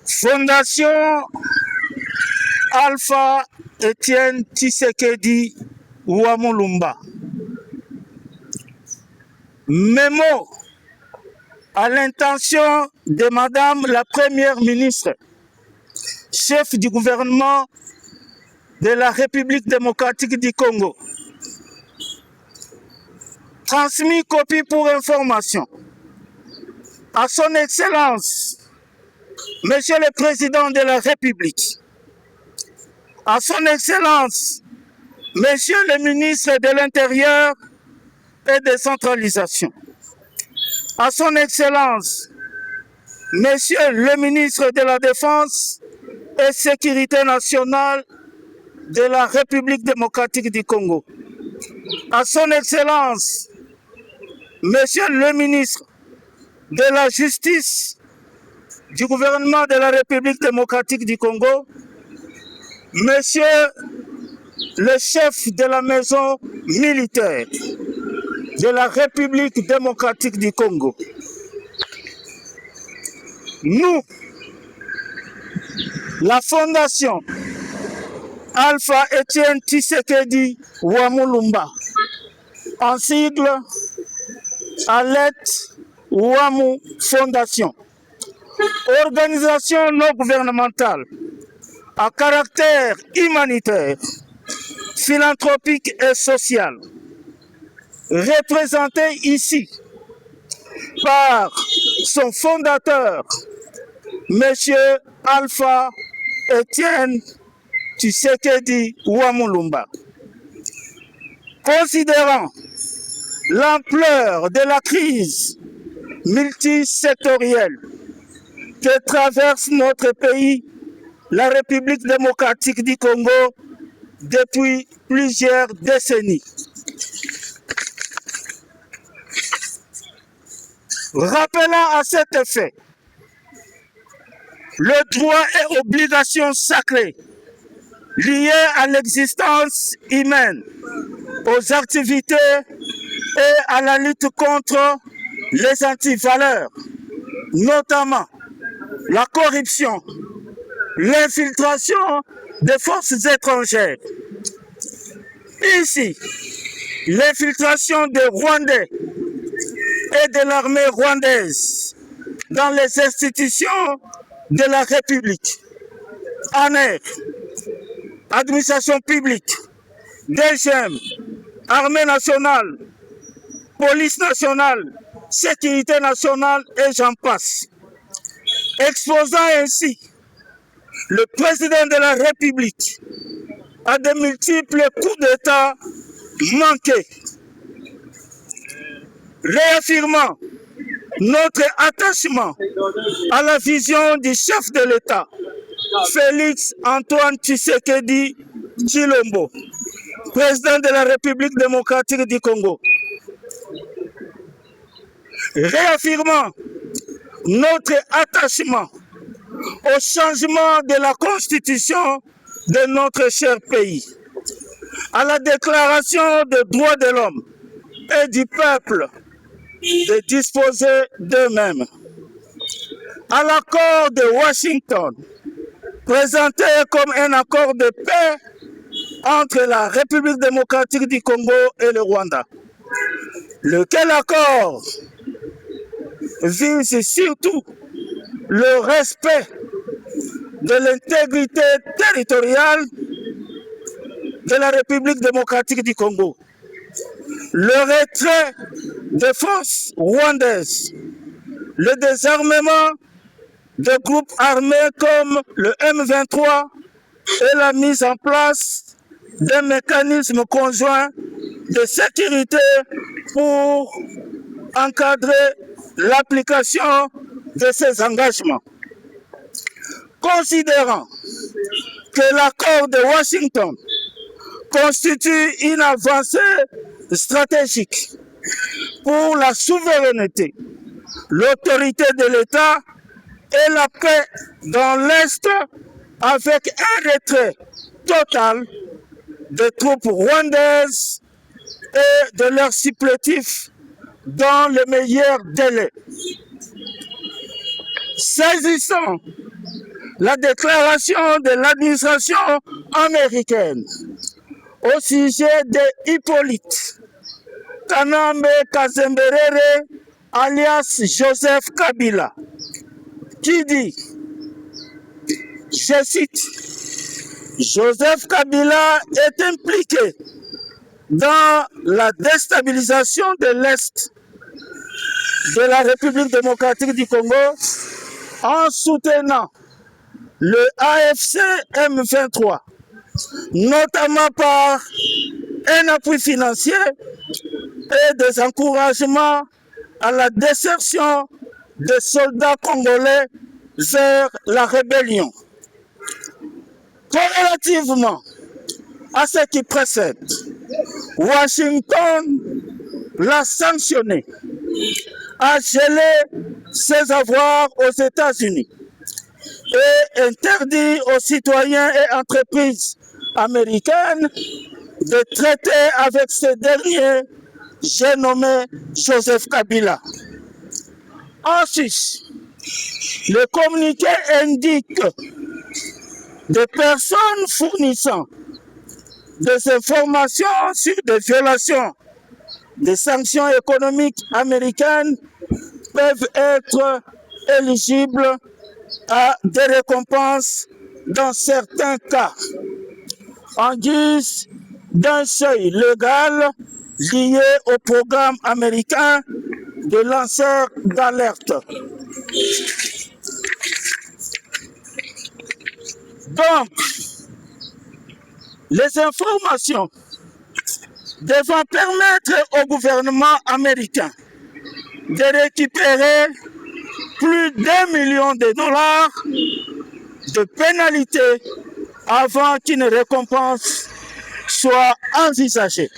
Fondation Alpha Etienne Tshisekedi wa Mulumba. Mémo à l'intention de Madame la Première ministre, chef du gouvernement de la République démocratique du Congo. Transmis copie pour information à son Excellence, Monsieur le Président de la République, à son Excellence, Monsieur le Ministre de l'Intérieur et décentralisation, à son Excellence, Monsieur le Ministre de la Défense et Sécurité nationale de la République démocratique du Congo, à son Excellence, Monsieur le Ministre de la Justice du gouvernement de la République démocratique du Congo, Monsieur le chef de la maison militaire de la République démocratique du Congo. Nous, la Fondation Alpha Etienne Tshisekedi wa Mulumba, en sigle ALET WAMU Fondation, organisation non gouvernementale à caractère humanitaire, philanthropique et social, représentée ici par son fondateur, Monsieur Alpha Etienne Tshisekedi wa Mulumba. Considérant l'ampleur de la crise multisectorielle que traverse notre pays, la République démocratique du Congo, depuis plusieurs décennies. Rappelant à cet effet le droit et obligations sacrées liées à l'existence humaine, aux activités et à la lutte contre les antivaleurs, notamment la corruption, l'infiltration des forces étrangères. Ici, l'infiltration des Rwandais et de l'armée rwandaise dans les institutions de la République, en air, administration publique, DGM, armée nationale, police nationale, sécurité nationale et j'en passe. Exposant ainsi le président de la République à de multiples coups d'État manqués, réaffirmant notre attachement à la vision du chef de l'État, Félix Antoine Tshisekedi Tshilombo, président de la République démocratique du Congo. Réaffirmant notre attachement au changement de la constitution de notre cher pays, à la déclaration des droits de l'homme et du peuple de disposer d'eux-mêmes, à l'accord de Washington, présenté comme un accord de paix entre la République démocratique du Congo et le Rwanda, lequel accord vise surtout le respect de l'intégrité territoriale de la République démocratique du Congo, le retrait des forces rwandaises, le désarmement de groupes armés comme le M23 et la mise en place d'un mécanisme conjoint de sécurité pour encadrer l'application de ces engagements. Considérant que l'accord de Washington constitue une avancée stratégique pour la souveraineté, l'autorité de l'État et la paix dans l'Est avec un retrait total des troupes rwandaises et de leurs supplétifs dans les meilleurs délais. saisissant la déclaration de l'administration américaine au sujet de Hippolyte Kanambe Kazemberere alias Joseph Kabila, qui dit, je cite, Joseph Kabila est impliqué dans la déstabilisation de l'Est de la République démocratique du Congo en soutenant le AFC M23, notamment par un appui financier et des encouragements à la désertion des soldats congolais vers la rébellion. Corrélativement à ce qui précède, Washington l'a sanctionné, a gelé ses avoirs aux États-Unis et interdit aux citoyens et entreprises américaines de traiter avec ces derniers, j'ai nommé Joseph Kabila. En Suisse, le communiqué indique des personnes fournissant des informations sur des violations des sanctions économiques américaines peuvent être éligibles à des récompenses dans certains cas, en guise d'un seuil légal lié au programme américain de lanceurs d'alerte. Donc, les informations devant permettre au gouvernement américain de récupérer plus d'1 million de dollars de pénalités avant qu'une récompense soit envisagée.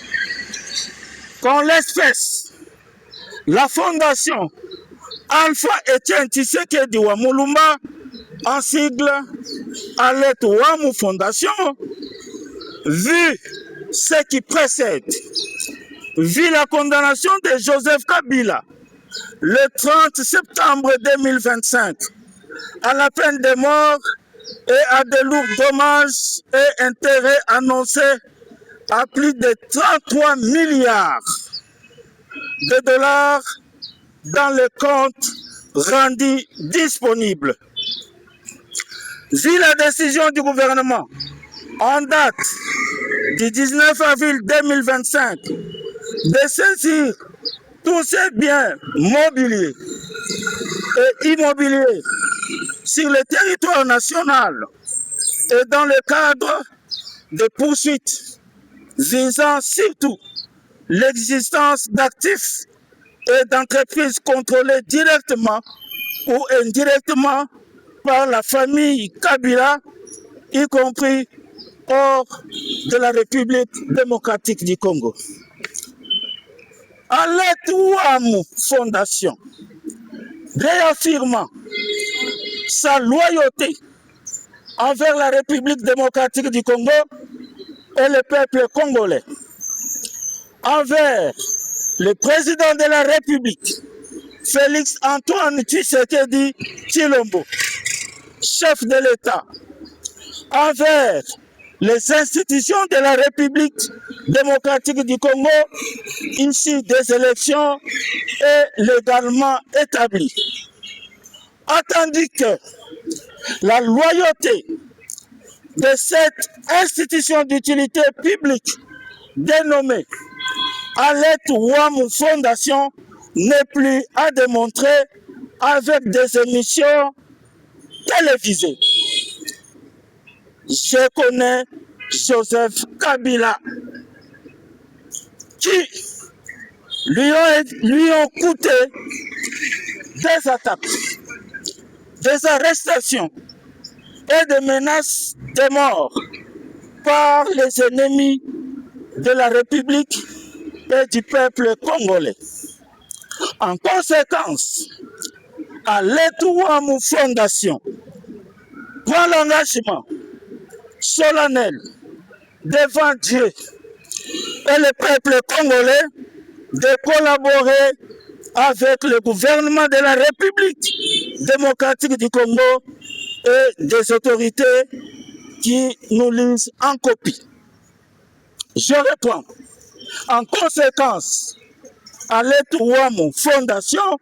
Qu'en l'espèce, la fondation Alpha Etienne Tshisekedi wa Mulumba, en sigle Alet Wamu Fondation, vu ce qui précède, vu la condamnation de Joseph Kabila le 30 septembre 2025 à la peine de mort et à de lourds dommages et intérêts annoncés à plus de 33 milliards de dollars dans le compte rendu disponible. Vu la décision du gouvernement en date du 19 avril 2025 de saisir tous ces biens mobiliers et immobiliers sur le territoire national et dans le cadre de poursuites visant surtout l'existence d'actifs et d'entreprises contrôlées directement ou indirectement par la famille Kabila, y compris hors de la République démocratique du Congo. Alet Wamu Fondation, réaffirmant sa loyauté envers la République démocratique du Congo et le peuple congolais, envers le président de la République, Félix Antoine Tshisekedi Tshilombo, chef de l'État, envers les institutions de la République démocratique du Congo, issues des élections et légalement établies. Attendu que la loyauté de cette institution d'utilité publique dénommée Alet Wamu Fondation n'est plus à démontrer avec des émissions télévisées. Je connais Joseph Kabila qui lui ont coûté des attaques, des arrestations et des menaces de mort par les ennemis de la République et du peuple congolais. En conséquence, Alet Wamu Fondation prend l'engagement solennel devant Dieu et le peuple congolais de collaborer avec le gouvernement de la République démocratique du Congo et des autorités qui nous lisent en copie. Je réponds. En conséquence, Alet Ouamou Fondation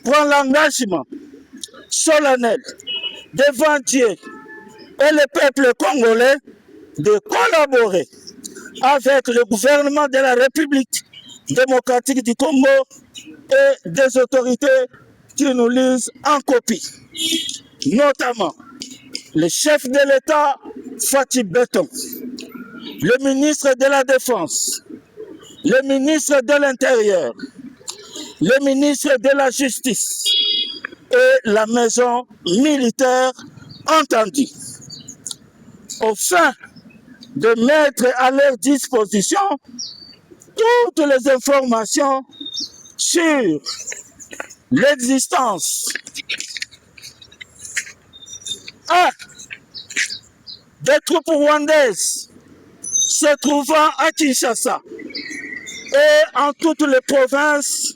prend l'engagement solennel devant Dieu et le peuple congolais de collaborer avec le gouvernement de la République démocratique du Congo et des autorités qui nous lisent en copie, notamment le chef de l'État Fatih Beton, le ministre de la Défense, le ministre de l'Intérieur, le ministre de la Justice et la maison militaire entendue, afin de mettre à leur disposition toutes les informations sur l'existence des troupes rwandaises se trouvant à Kinshasa et en toutes les provinces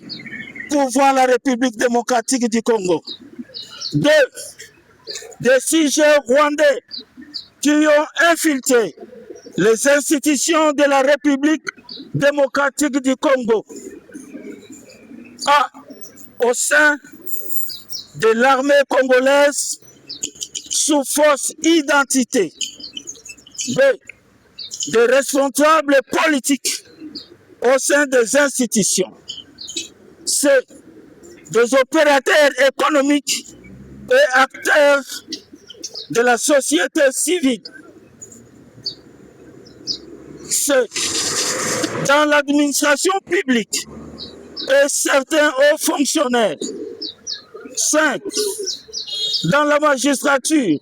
couvrant la République démocratique du Congo. Des sujets rwandais qui ont infiltré les institutions de la République démocratique du Congo au sein de l'armée congolaise sous fausse identité. Des responsables politiques au sein des institutions. C'est des opérateurs économiques et acteurs de la société civile. C'est dans l'administration publique et certains hauts fonctionnaires. 5. Dans la magistrature,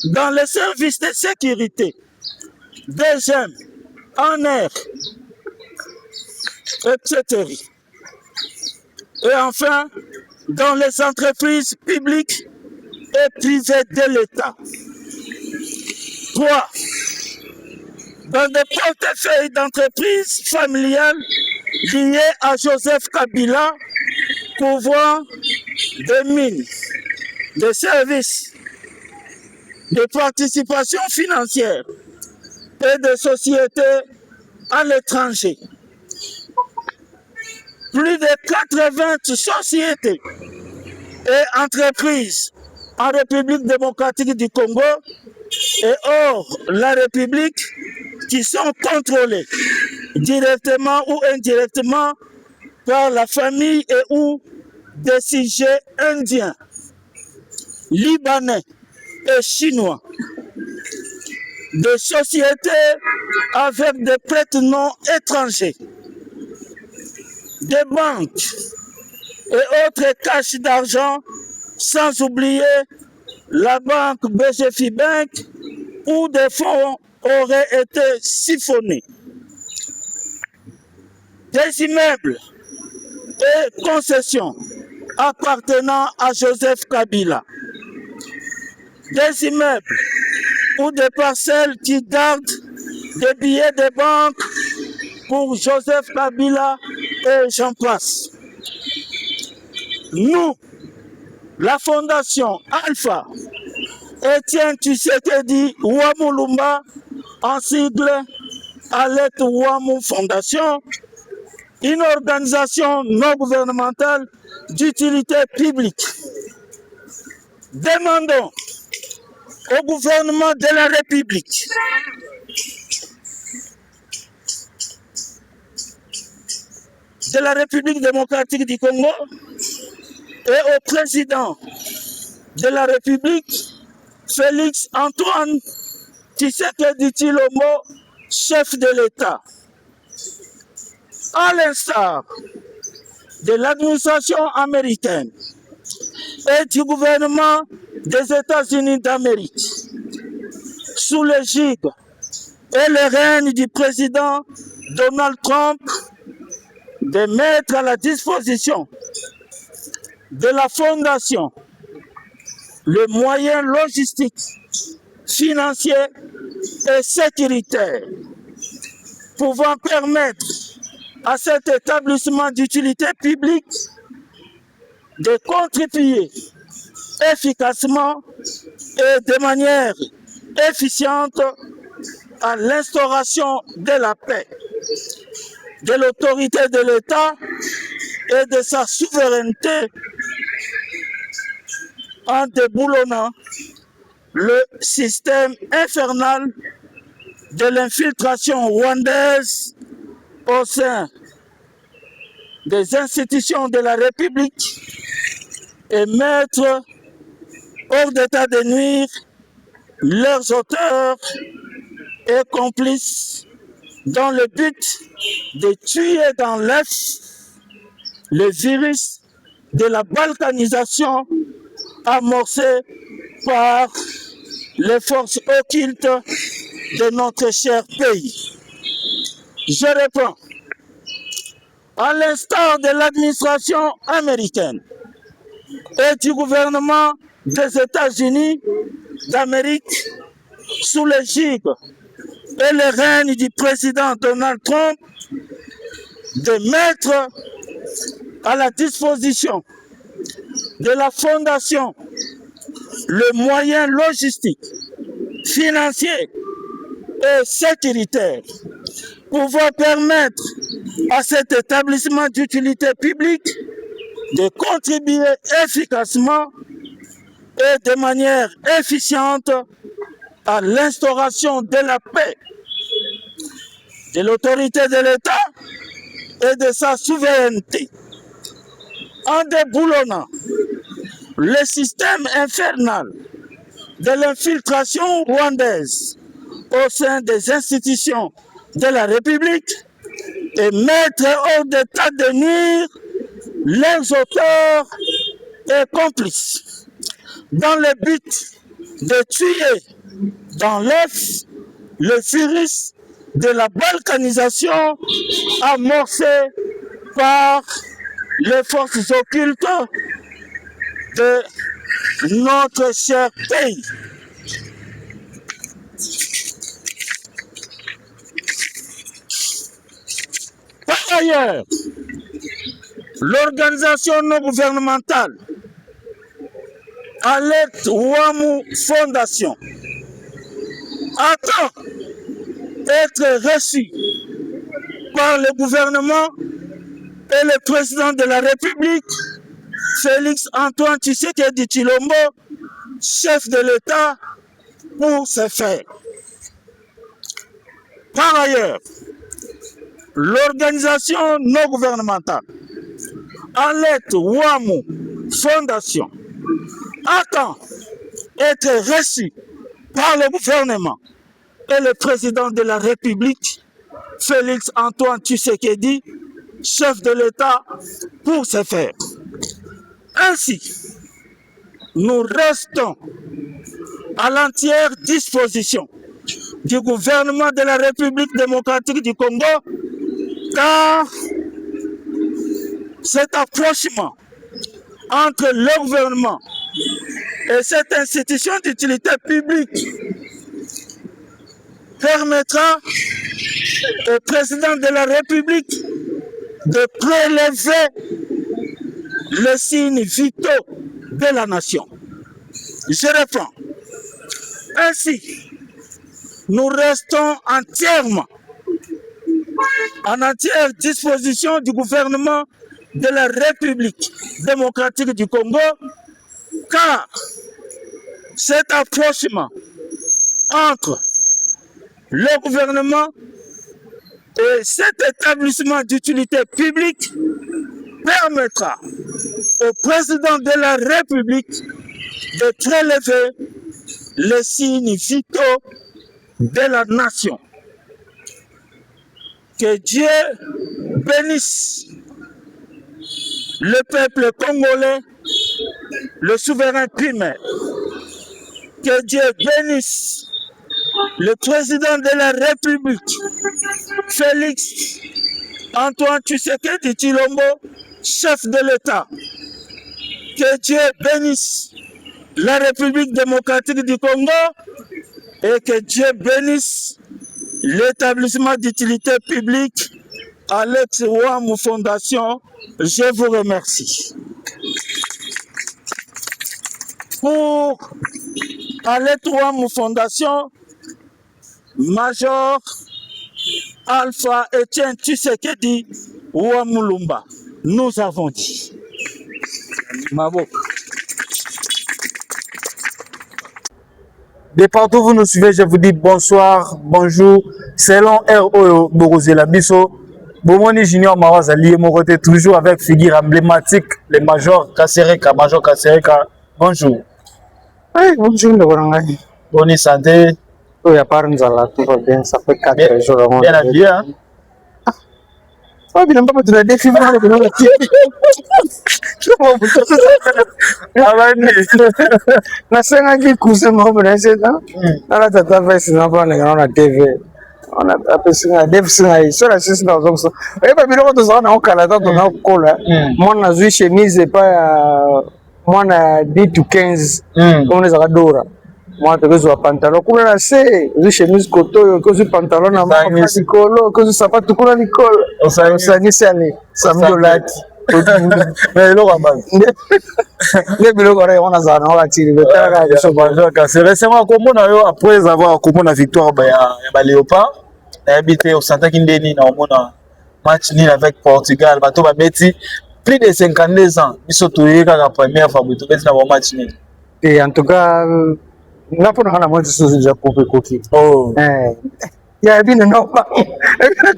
dans les services de sécurité, deuxième, en air, etc. Et enfin, dans les entreprises publiques et privées de l'État. 3. Dans des portefeuilles d'entreprises familiales liées à Joseph Kabila, couvrant des mines, des services, de participation financière et de sociétés à l'étranger. Plus de 80 sociétés et entreprises en République démocratique du Congo et hors la République qui sont contrôlées directement ou indirectement par la famille et ou des sujets indiens, libanais et chinois, des sociétés avec des prête-noms étrangers, des banques et autres caches d'argent, sans oublier la banque BGFI Bank où des fonds auraient été siphonnés. Des immeubles et concessions appartenant à Joseph Kabila. Des immeubles ou des parcelles qui gardent des billets de banque pour Joseph Kabila et j'en passe. Nous, la Fondation Alpha, Etienne Tshisekedi Ouamou-Lumba, en sigle Alet Ouamou Fondation, une organisation non gouvernementale d'utilité publique. Demandons au gouvernement de la République démocratique du Congo et au président de la République, Félix Antoine Tshisekedi Tshilombo, chef de l'État, à l'instar de l'administration américaine et du gouvernement des États-Unis d'Amérique, sous l'égide et le règne du président Donald Trump, de mettre à la disposition de la Fondation le moyen logistique, financier et sécuritaire pouvant permettre à cet établissement d'utilité publique de contribuer efficacement et de manière efficiente à l'instauration de la paix, de l'autorité de l'État et de sa souveraineté en déboulonnant le système infernal de l'infiltration rwandaise au sein des institutions de la République et mettre hors d'état de nuire leurs auteurs et complices dans le but de tuer dans l'œuf le virus de la balkanisation amorcé par les forces occultes de notre cher pays. Je réponds, à l'instar de l'administration américaine et du gouvernement des États-Unis d'Amérique sous l'égide et le règne du président Donald Trump, de mettre à la disposition de la Fondation le moyen logistique, financier et sécuritaire pouvant permettre à cet établissement d'utilité publique de contribuer efficacement et de manière efficiente à l'instauration de la paix, de l'autorité de l'État et de sa souveraineté, en déboulonnant le système infernal de l'infiltration rwandaise au sein des institutions de la République et mettre hors d'état de nuire les auteurs et complices dans le but de tuer dans l'œuf le virus de la balkanisation amorcé par les forces occultes de notre cher pays. Par ailleurs, l'organisation non gouvernementale Alert Ouamou Fondation attend être reçue par le gouvernement et le président de la République, Félix Antoine Tshisekedi Tshilombo, chef de l'État, pour ce faire. Par ailleurs, l'organisation non gouvernementale Alert Ouamou Fondation attend être reçue par le gouvernement et le président de la République, Félix Antoine Tshisekedi, chef de l'État, pour ce faire. Ainsi, nous restons à l'entière disposition du gouvernement de la République démocratique du Congo, car cet approchement entre le gouvernement et cette institution d'utilité publique permettra au président de la République de prélever les signes vitaux de la nation. Je reprends. Ainsi, nous restons en entière disposition du gouvernement de la République démocratique du Congo, car cet approchement entre le gouvernement et cet établissement d'utilité publique permettra au président de la République de prélever les signes vitaux de la nation. Que Dieu bénisse le peuple congolais, le souverain primaire. Que Dieu bénisse le président de la République, Félix Antoine Tshisekedi Tshilombo, chef de l'État. Que Dieu bénisse la République démocratique du Congo et que Dieu bénisse l'établissement d'utilité publique Alex Wam Fondation, je vous remercie. Pour Alex Wam Fondation, Major Alpha Etienne Tshisekedi Wamulumba, nous avons dit. Mabo. De partout vous nous suivez, je vous dis bonsoir, bonjour. Selon R.O. Borozela Bisso, Bomoni Junior Marazali, mon côté toujours avec figure emblématique, le Major Kasereka. Major Kasereka, bonjour. Oui, bonjour, le Bonne santé. Il n'y a pas tout va bien, ça fait 4 jours. Bien habillé, hein? Ah, bien, pas de la défi, nasenga cousin moko na seta na tata vesi na bana na TV on a pesinga def singa so la sisi na zo e ba biloko to za na okala to na kola mwana zui chemise pa ya mwana 10 to 15 on les adora moi te zo pantalon kuna na se zui chemise koto ko zui pantalon na makolo ko zui sapato kuna ni kolo osangi sani samdolati mais le roi les biloko on a za na watiri betara ka so Major Kasereka c'est moi comme on a après avoir comme la victoire ba Léopard habité au Santa Kindeni na omona match nul avec Portugal bato ba beti plus de 52 ans biso toyeka la première fois bato beti na ba match nul et en tout cas na pona kana mo tso ja coupe koki oh ya bino no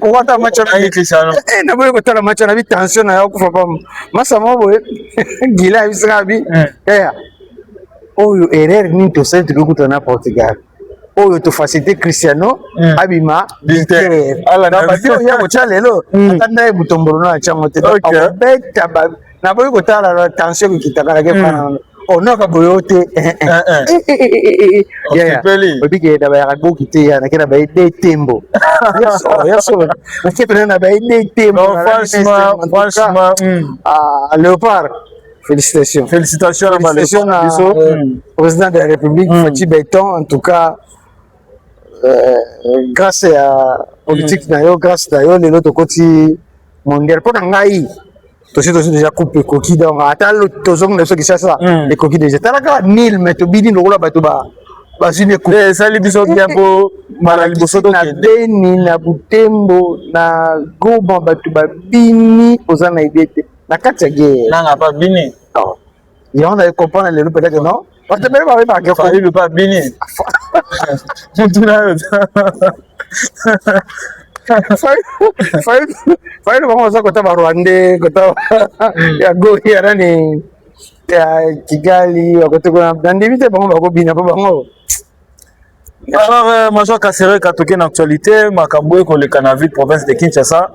ko wata match na Cristiano na boye ko tala match na bi tension na ko fa pa masa mo boye gila bisanga bi ya oyo erreur ni to sente ko na Portugal oyo to faciliter Cristiano abima Inter ala na badio ya ko chalelo atanda e butomboro na chango te beta ba na boye ko tala la tension ko kitaka ke fa ono ka boyote ya obike da ba ko kite ya na kena ba de tembo yeso na kena na ba de tembo franchement Léopard félicitations à président de la République Fatih Beton en tout cas grâce à politique na yo grâce à yo lelo to koti mondial pour ngai tosi déjà coupé coquille donc attends tozong na so ki ça les coquilles déjà talaka nil mais to bidi lokola bato ba basine coupé ça li biso bien po mala liboso to na beni na butembo na goba bato ba bini ozana idete na kati ya guerre nanga pas bini il on a comprendre le peut-être non parce que même pas que il pas bini Faïd bango za kota ba Rwanda kota ya go ya nani ya Kigali wakote kuna ndivite bango bako bina pa bango. Alors Major Kasereka toke na actualité makambo eko le Canaville province de Kinshasa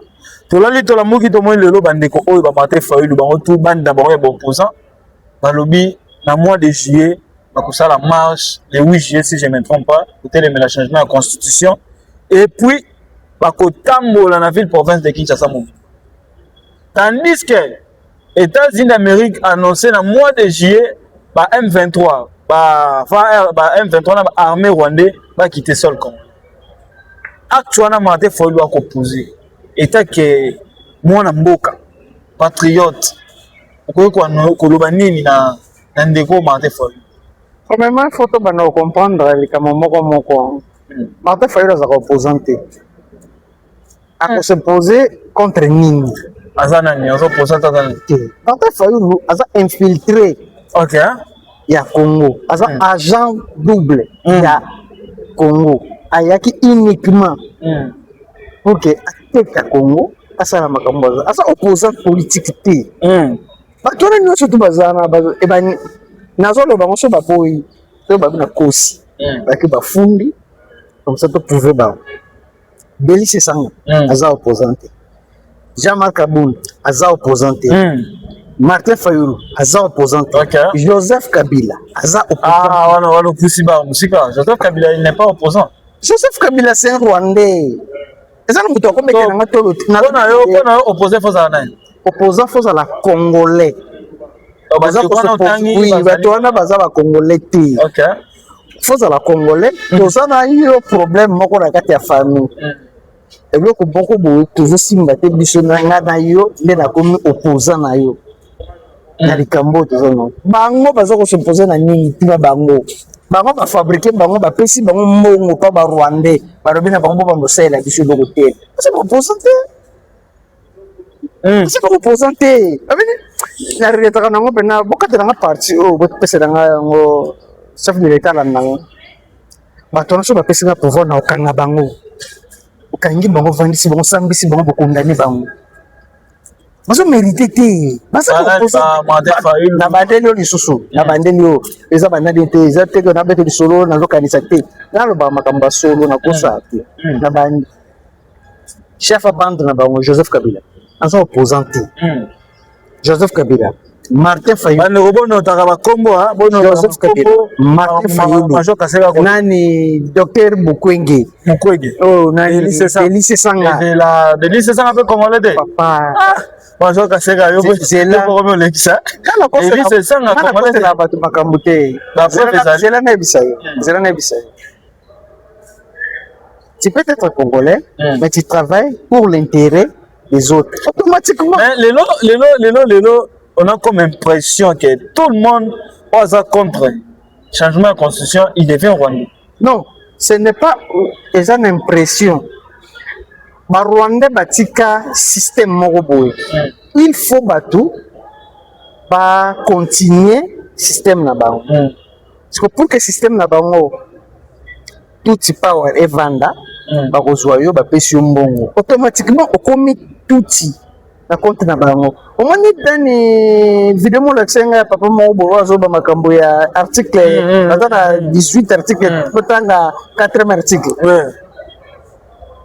tolali tola muki to moyi lelo bandeko oyo ba Martin Fayulu bango tout banda bango ya opposant balobi na mois de juillet bakosala marche le 8 juillet si je ne me trompe pas pour le changement de la constitution et puis bakotambola na ville province de Kinshasa mo. Tandis que États-Unis d'Amérique annoncé na mois de juillet ba M23 ba M23 na armée rwandais ba quitter sol Congo. Actuellement Martin Fayulu a composé état que mwana mboka patriote ko koloba nini na ndeko Martin Fayulu. Premièrement, il faut comprendre les Kamomoko. Martin Fayulu a représenté. A se poser contre Nini. Azanani, a opposé à Martin Fayulu a infiltré. Ok. Il y a Congo. A agent double. Il y a Congo. Il y a qui uniquement. Ok. À Congo. A ça la makamboza. A ça opposant politique. Bato na nyonso tu bazana ebani nazolo bango so baboyi to babi na kosi baki bafundi comme ça to prouver ba Bélice Sanga aza opposante Jean-Marc Aboul aza opposante Martin Fayulu aza opposante Joseph Kabila aza opposante wana pusi ba musika Joseph Kabila il n'est pas opposant Joseph Kabila c'est un Rwandais eza na muto akomeka na tolo na yo opposé foza na opposant faut à la Congolais. Oui, batoana baza ba Congolais ti. OK. Faut à la Congolais, to ça na yo problème moko na kati ya famille. eloko moko boye tozosimba te biso nga na yo nde nakomi opposant na yo na likambo tozono bango baza kosopose na nini ntina bango bafabrike bango bapesi bango mbongo mpa barwandais balobi na bango bamosala biso eloko te asa baopposant te asa baopposant te na reletaka nango mpena bokatelanga parti oyo bopeselanga yango chef de l'état landanga bato nyonso bapesinga pouvoir na okanga bango okangi bango vandisi bango sambisi bango bokondani bango bazo mérité te na bandeli oyo lisusu na bandeli oyo eza bandeli te eza te na bete lisolo nazokanisa te nalobaka makambo ya solo nakosa te na bandi chef a bande na bango Joseph Kabila aza opposant te Joseph Kabila Martin Fayulu Joseph Kabila Martin Fayulu nani Dr Mukwege oh nani Elise Sanga Elise Sanga pe congolais de papa Bonjour Kasega yo zela ko mo lekisa Elise Sanga congolais la batu makambo te zela na bisayo tu peux être congolais mais tu travailles pour l'intérêt des autres automatiquement mais lelo on a comme impression que tout le monde osa contre changement de constitution il devient rwandais. Non, ce n'est pas une impression. Ma Rwandais batika système moko boye. Il faut batou ba continuer système na bango. Parce que pour que système na bango tout power et vanda ba kozwa yo ba pesi yo mbongo. Automatiquement okomi touti na compte na bango. Omoni dani vidéo mo laksenga papa mo bo azo ba makambo ya article atana 18 article potanga 4 article.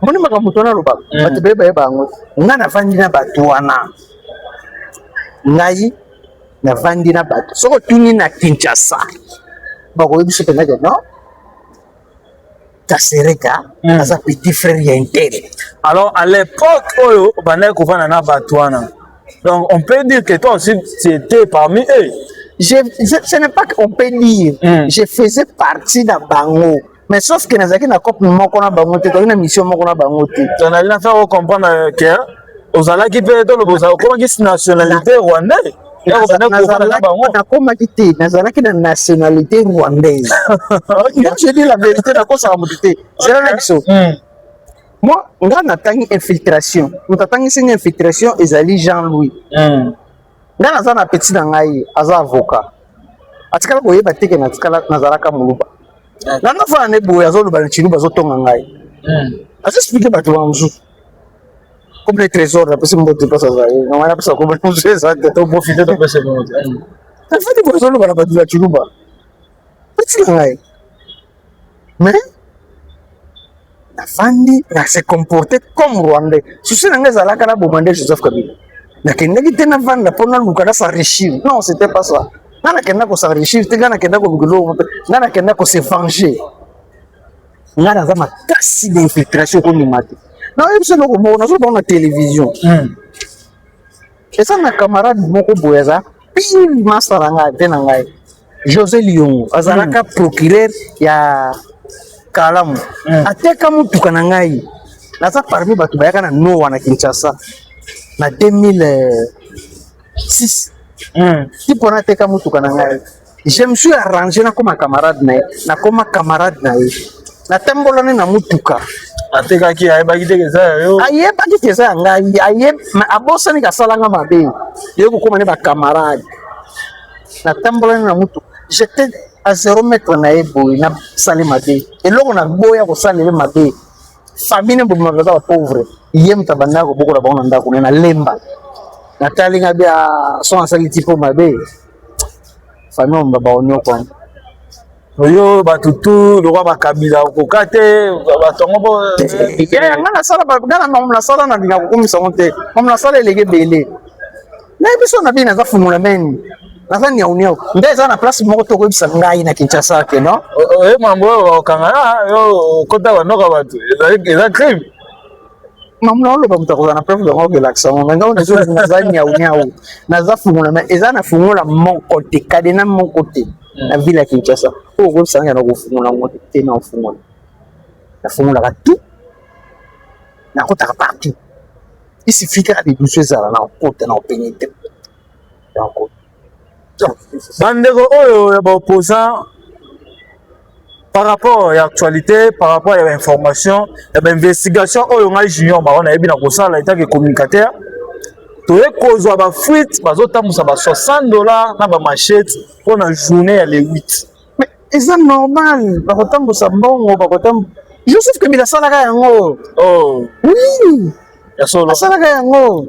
Moni makambo tona loba. Batebe ba bango. Nga na fandi na batu wana. Ngai na fandi na batu. Soko tuni na Kinshasa. Ba ko biso pena no? Kasereka asa petit frère ya intel. Alors à l'époque oyo bana kufana na batwana. Donc on peut dire que toi aussi tu étais parmi eux. Ce n'est pas qu'on peut dire. Je faisais partie de bango. Mais sauf que nazaki na cop moko na bango te, na mission moko na bango te. On a faire comprendre que aux ala qui peut être le bosa comment qui nationalité rwandaise. Nazalaki na nationalité rwandaise. Je dis la vérité na kosa mutite. C'est la question. Moi, on a une infiltration. On a une infiltration ezali Jean-Louis. Nga naza na petit na ngai aza avocat. Atikala boyeba teke na tikala nazalaka muluba. Nga na fa ne boya zo luba chiluba zo tonga ngai. Asa expliquer bato wa mzu. Comme les trésors, la personne ne peut pas savoir. On va pas savoir comment c'est ça. Tu profites de passer bon. En fait, il faut que le bateau la chiluba. Petit ngai. Mais la fandi na se comporter comme Rwandais. Si c'est ngai zala kana bomande Joseph Kabila. Na kenda kitena vanda pona lukala s'enrichir. Non, c'était pas ça. Nana kenda ko s'enrichir, te gana kenda ko bigulo, nana kenda ko se venger. Ngana za makasi d'infiltration ko nimati. Non, il y a une télévision. Et ça, ma camarade moko boyeza, pile masaranga tenangai. José Lyon, azalaka procureur ya Kalamu. Ateka mutu kanangai. Naza parmi batu bayaka na no wana Kinshasa. Na 2006. Tipo na ateka mutu kanangai. Je me suis arrangé na comme camarade na comme camarade na ye. Na tembolane na mutuka. Ateka ki ayebaki te keza yo. Ayebaki keza ngai abosani kasalanga mabe. Yo kokoma ne ba camarade. Na tembolane na mutuka. J'étais à 0 mètre na ebo na sali mabe. Eloko na boya ko sali le mabe. Famille mbo mabaza pauvre. Yem tabanda ko boko la bona ndako na lemba. Na talinga bia so sali tipo mabe. Famille mbo ba onyo kwa. Oyo batutu le roi bakabila kokate batongo bo ya ngana sala ba ngana na sala na dinga kokomisa monte na sala elege bele na biso na bina za fumula men na za nya unia ndeza na place moko to ko bisa ngai na Kinshasa ke no mambo okangana yo kota wanoka batu eza crime mamna lo ba mutako na preuve de ngoko l'accent na ngao na zo na za nya unia na za fumula men eza na fumula mon côté kadena mon côté na ville ya Kinshasa o go sanga na go fumula ngote te na fumula na fumula ka tout na kotaka partout il suffit kaka lidusu ezala na okota na opénétre donc bandeko oyo ya baopposant par rapport à l'actualité, par rapport à l'information, à l'investigation, oyo ngai junior baona yebi na kosala état que communicateur toye kozwa ba fuite bazotambusa ba $60 na ba machette pour na journée ya le 8. mais eza normal bakotambusa mbongo Joseph Kabila asalaka yango. Oh oui ya solo asalaka yango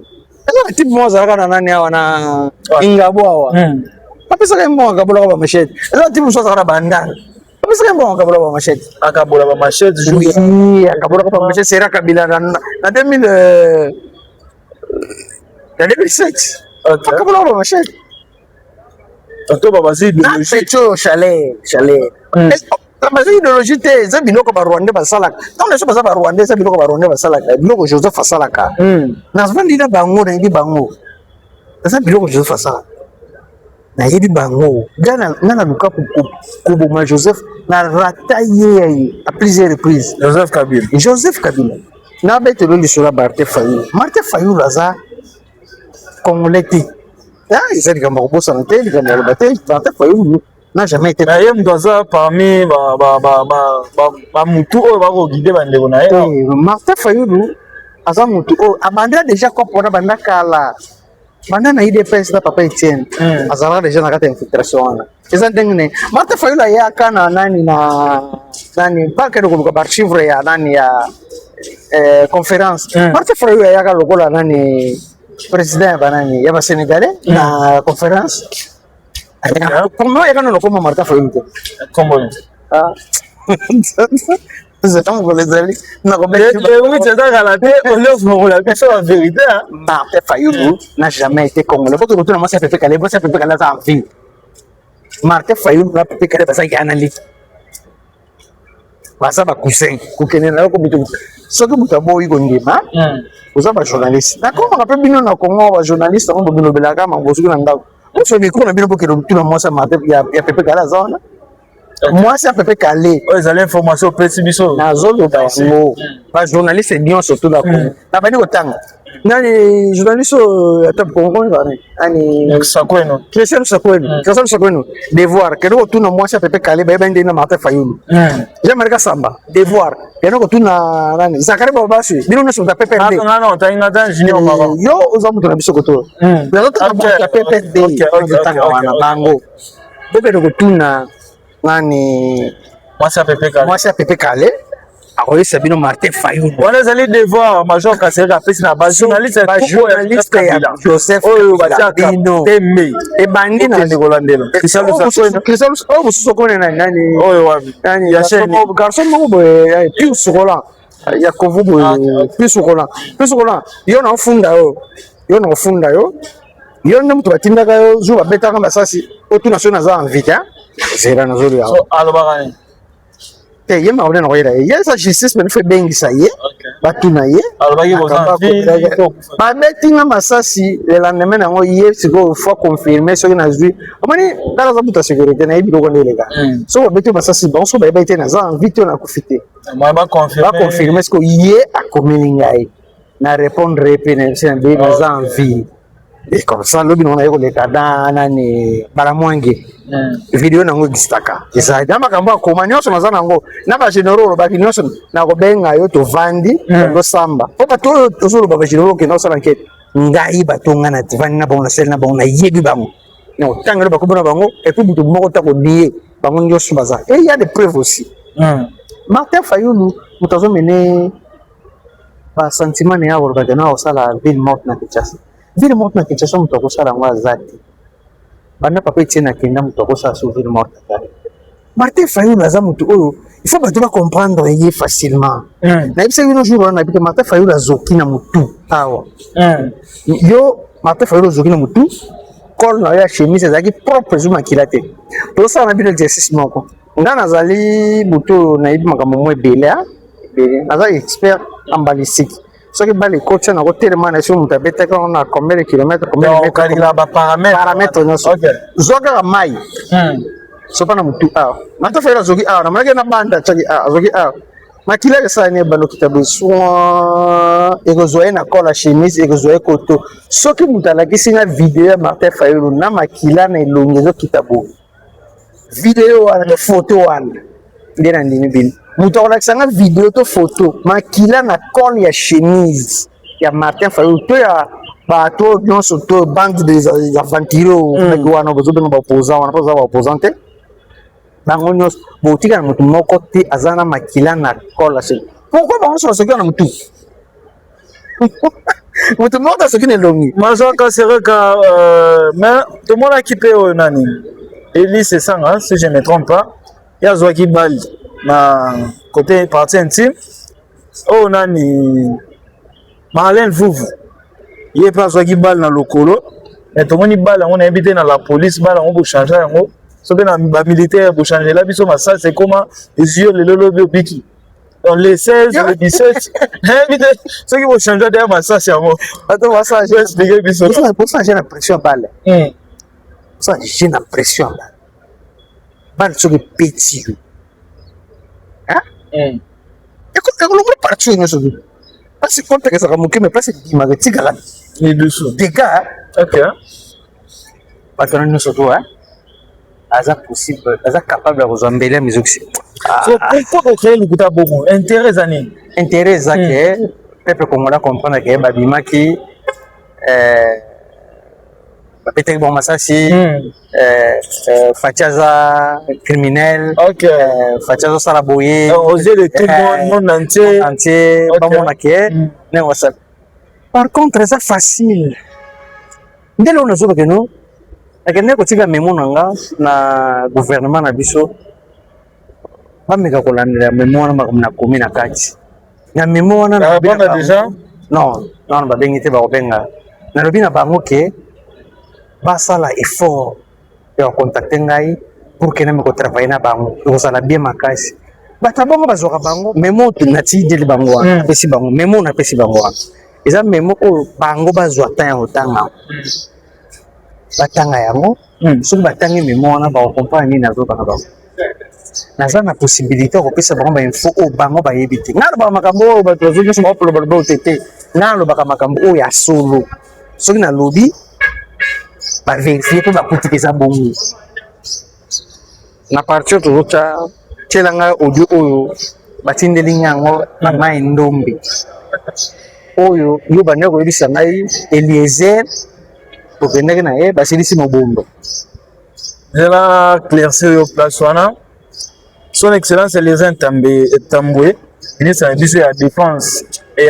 eza na type mo azalaka na nani awa na ingabo awa apesaka mbongo akabolaka ba machette eza na type mo azalaka na bandana apesaka mbongo akabolaka ba machette akabola ba machette jour oui akabolaka ba machette sera Kabila na 2007 akabolaka ba machette to babazi idéologie petro chalet la base idéologie te eza biloko ba Rwanda basalaka tant les choses ba Rwanda eza biloko ba Rwanda basalaka biloko Joseph asalaka na zvandi na bango na yebi bango eza biloko Joseph asalaka na yebi bango ngana luka kuboma Joseph na rataye à plusieurs reprises Joseph Kabila na betelo lisura Martin Fayulu aza congolais te ils ont dit que Martin Fayulu n'a jamais été. Mais il doit parmi Moutou ou guider bandeko na ye. Martin Fayulu aza Moutou abanda déjà comprendre banda kala. Banda na IDPS na papa Etienne. Azala déjà na kata infiltration wana. Eza ndenge Martin Fayulu ya kana nani pas que le archive ya nani ya conférence. Martin Fayulu ya ka lokola nani président banani ya ba Sénégalais na conférence. Comment est-ce qu'on a Martin Fayulu? Comment? C'est un peu les amis. Oui, c'est ça, la vérité. Martin Fayulu n'a jamais été congolais. Pour tout le monde, ça fait qu'elle est en vie. Martin Fayulu n'a pas fait qu'elle est en vie. Ça va cousin. Ce que vous avez dit, vous avez un journaliste. D'accord, on a pas bien un Congo, un journaliste, on a bien un Belaka, on a bien un Ndao. So micro na bino porque tout le monde ça m'a ya Pepe Kala zone moi c'est Pepe Kalé les informations précision na zone ba journaliste bien surtout là na bani kotanga nani journaliste atap Congo ani Sakweno Christian Sakweno devoir que tout na moi c'est Pepe Kalé ba bende na Martin Fayulu j'aimerais samba devoir que no tout na nani Zakari Babasu bino na so ta Pepe non non ta ingata junior mama yo ozamu to na biso koto na ta Pepe wana bango bobero kotuna nani moi c'est Pepe Kalé akoyesa bino Martin Fayulu on les allés devoir major Kasera pesi na ba journaliste ya Joseph oyo bachaka teme e bandi na ndekolandela Christian Sokone nani oyo wapi nani ya garçon moko boye plus sokola ya kovu boye plus sokola yo na funda yo na mutu batindaka yo zo babetaka masasi otuna so naza envie zera nazolo ya so alobaka ni te ye ma ona ngoira ye sa justice men fait bengisa ye batuna ye alobaki ba betinga masasi le lendemain nango ye siko fois confirmer ce que na zui amani dala za buta sécurité na ibiro kondelega so ba beti masasi bon so ba beti na za envie to na kufite ba confirmer ce que ye a communiqué na répondre pe na za envie. Et comme ça, le bilan est le cadre nani balamwange vidéo nango gistaka eza dama kamba komanyo so mazana ngo na ba general ba kinyoso na ko benga yo to vandi ndo samba po ba to solo ba general ke no sala nke ngai ba to ngana tivani na bona sel na bona yebi bango no tangelo ba ko bona bango et puis butu moko ta ko die bango nyoso baza et il y a des preuves aussi Martin Fayulu mutazo mene ba sentiment ne ya ba kana o sala ville morte na Kinshasa ville morte na Kinshasa mutako sala ngwa zati bana papa Etienne akenda mutako sala sur ville morte Martin Fayulu aza mutu oyo il faut bato ba comprendre ye facilement na bisa bino jour na bika Martin Fayulu azoki na mutu awa yo Martin Fayulu azoki na mutu col na ya chemise ezaki propre zuma kilate to sala na bino exercice moko nga nazali mutu na yibi makambo mo ebele naza expert en balistique ce qui va les coacher na côté de man sur mutu abetaka na combien de kilomètres combien de mètres la ba paramètres nyonso zoka mai so pana mutu Martin Fayulu azoki na maki na banda chaki azoki makila kesala ne bando kitabo soin ekozwa na kola chemise ekozwa koto soki mutu alakisi na video ya Martin Fayulu na makila na elongi ezokitabo video wana photo wana nde na ndimi bino mutu akolakisa nga video to photo makila na col ya chemise ya Martin Fayulu to ya bato nyonso to bande des aventuriers wana bozobenga baopposant wana mpoza baopposant te bango nyonso botika na motu moko te aza na makila na col ya chemise pourquoi bango nyonso basoki na motu motu moko te asoki na elongi mazwaka sereka mais tomonaki mpe oyo nani Elise Sanga, si je ne me trompe pas, il y a Zouaki Bal na côté partie intime. Oh, nani Marlène Vouvou. Il n'y a pas Zouaki Bal dans le colo. Mais tout le monde Bal, on a invité dans la police, Bal, on peut changer. So bien dans militaire, pour changer la biso, ça c'est comment les yeux, les lobes au piqui. Donc les 16, les 17, ceux qui vont changer derrière ça, c'est à moi. Attends, ça, je vais expliquer biso. Pour ça, j'ai l'impression Bal. Ça j'ai l'impression là bal soki petit hein écoute le parti nous soki parce que quand ça ramuke mais parce que dimaga tigala les dessous des gars OK patron nous surtout hein aza possible aza capable de rezombela mes oxy so pourquoi créer le kuta bongo intérêt zake peuple congolais comprendre que babimaki peut-être bon masasi Fachaza criminel Fachaza Saraboye aux yeux de tout le monde entier pas mon maquet par contre c'est facile dès lors nous sommes que nous akende ko tika memo nanga na gouvernement na biso ba meka ko landela memo na makamna komi na kati na memo na na déjà non ba bengite ba obenga na lobi na bango ke basala effort ya contacter ngai pour que na me ko travailler na bango ko sala bien makasi bata bango bazoka bango memo nati deli bango pesi bango memo na pesi bango eza memo o bango bazwa ta ya otanga batanga yango soki batangi memo wana ba comprendre na zo bana bango naza na possibilité ko pesa bango ba info o bango ba yebite ngalo ba makambo ba tozo nyo mo polo ba tete ngalo ba makambo o ya solo soki na lobby ba vérifier pour ba kutikeza bongo na partir to cha chelanga audio oyo batindeli nyango na mai ndombe oyo yo banya ko yebisa ngai Eliezer to pendeke na basilisi mobondo zela claircir yo place wana son excellence Eliezer Tambwe ministre de la défense et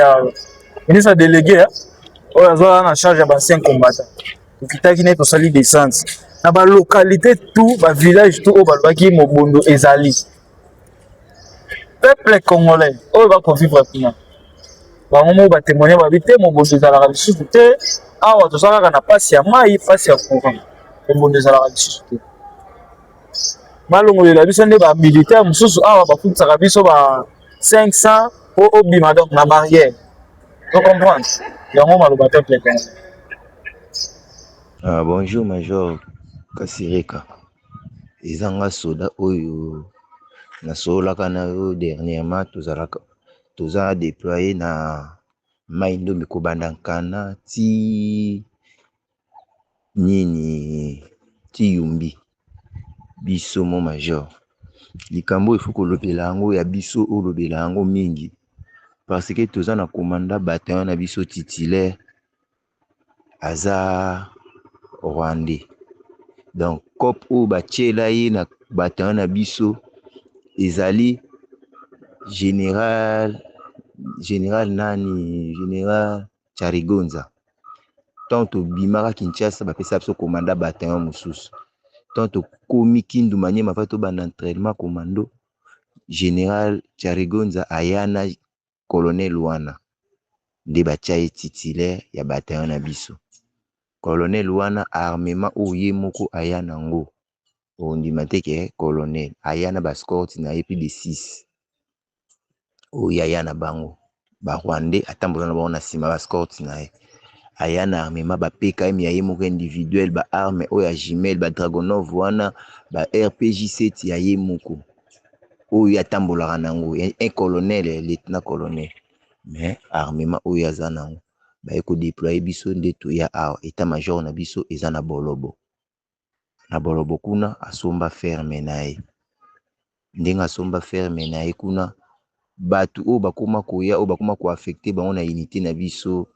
ministre délégué oyo azola na charge ya ba 5 combattants kitaki ne to sali descente na ba localité tout ba village tout au balbaki mobondo ezali peuple congolais oyo ba convivre kuna bango mo ba témoigner ba bité mobondo ezalaka lisusu te awa tosalaka na pasi ya mai pasi ya courant mobondo ezalaka lisusu te balongolela biso nde ba militaire mosusu awa bafutisaka biso ba 500 po obima donc na barrière to comprendre yango maloba peuple congolais. Bonjour Major Kasireka. Ezanga soda oyo nasolaka na yo dernièrement toza déployé na Maindo mikobanda nkana ti nini ti Yumbi biso mo Major. Likambo il faut kolobela yango ya biso olobela yango mingi parce que toza na commandant bataillon na biso titulaire aza Rwandais. Donc cop ou bachela ye na bataillon na biso ezali général Charigonza. Tant bimara Kinshasa bapesa biso commandant bataillon mosusu. Tant komi Kindu Manyema pato ban entraînement commando général Charigonza ayana colonel wana de bachaye titulaire ya bataillon na biso. Colonel wana armement oye moko ayana ngo ondima teke colonel ayana bascorte na epi de 6 oya ayana bango ba Rwandais atambola na bango na sima bascorte na ye ayana armement ba PKM ya ye moko individuel ba arme oya Jimel ba Dragonov wana ba RPG 7 ya ye moko oyo atambolaka nango un colonel lieutenant colonel mais armement oyo aza nango baye ko déployer biso nde toya awa état major na biso eza na Bolobo kuna asomba ferme na ye ndenge asomba ferme na ye kuna batu oyo bakoma koya oyo bakoma ko affecter bango na unité na biso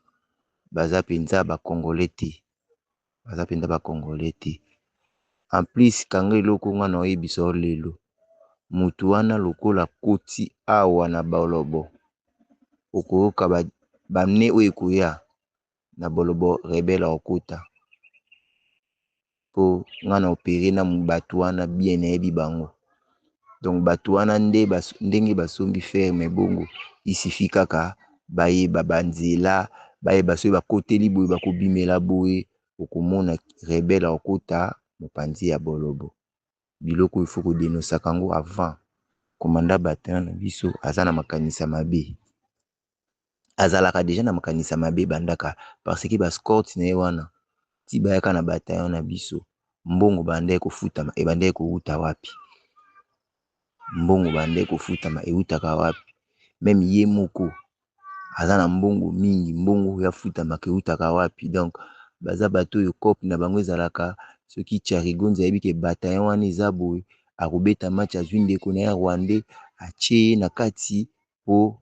baza penza ba congolais te en plus kanga eloko nga na oyebisa lelo mutu wana lokola koti awa na Bolobo okoyoka bamne oyo ekoya na Bolobo rebelle okota po nga na opéré na batu wana bien nayebi bango donc batu wana ndenge basombi ferme bongo isifi kaka bayeba banzela bayeba soki bakoteli boye bakobimela boye okomona rebelle okota mopanzi ya Bolobo biloko il faut ko dénoncer kango avant commandant bataillon na biso aza na makanisa mabe azalaka déjà na makanisa mabe bandaka parce que ba escorte na ye wana ti bayaka na bataillon na biso mbongo bandai kofutama ebandai kouta wapi mbongo bandai kofutama eutaka wapi même ye moko aza na mbongo mingi mbongo ya futama ke eutaka wapi donc baza bato yo cop na bango ezalaka soki Charigonza yebi ke bataillon wana eza boye akobeta match azwi ndeko na ya Rwandais atie na kati po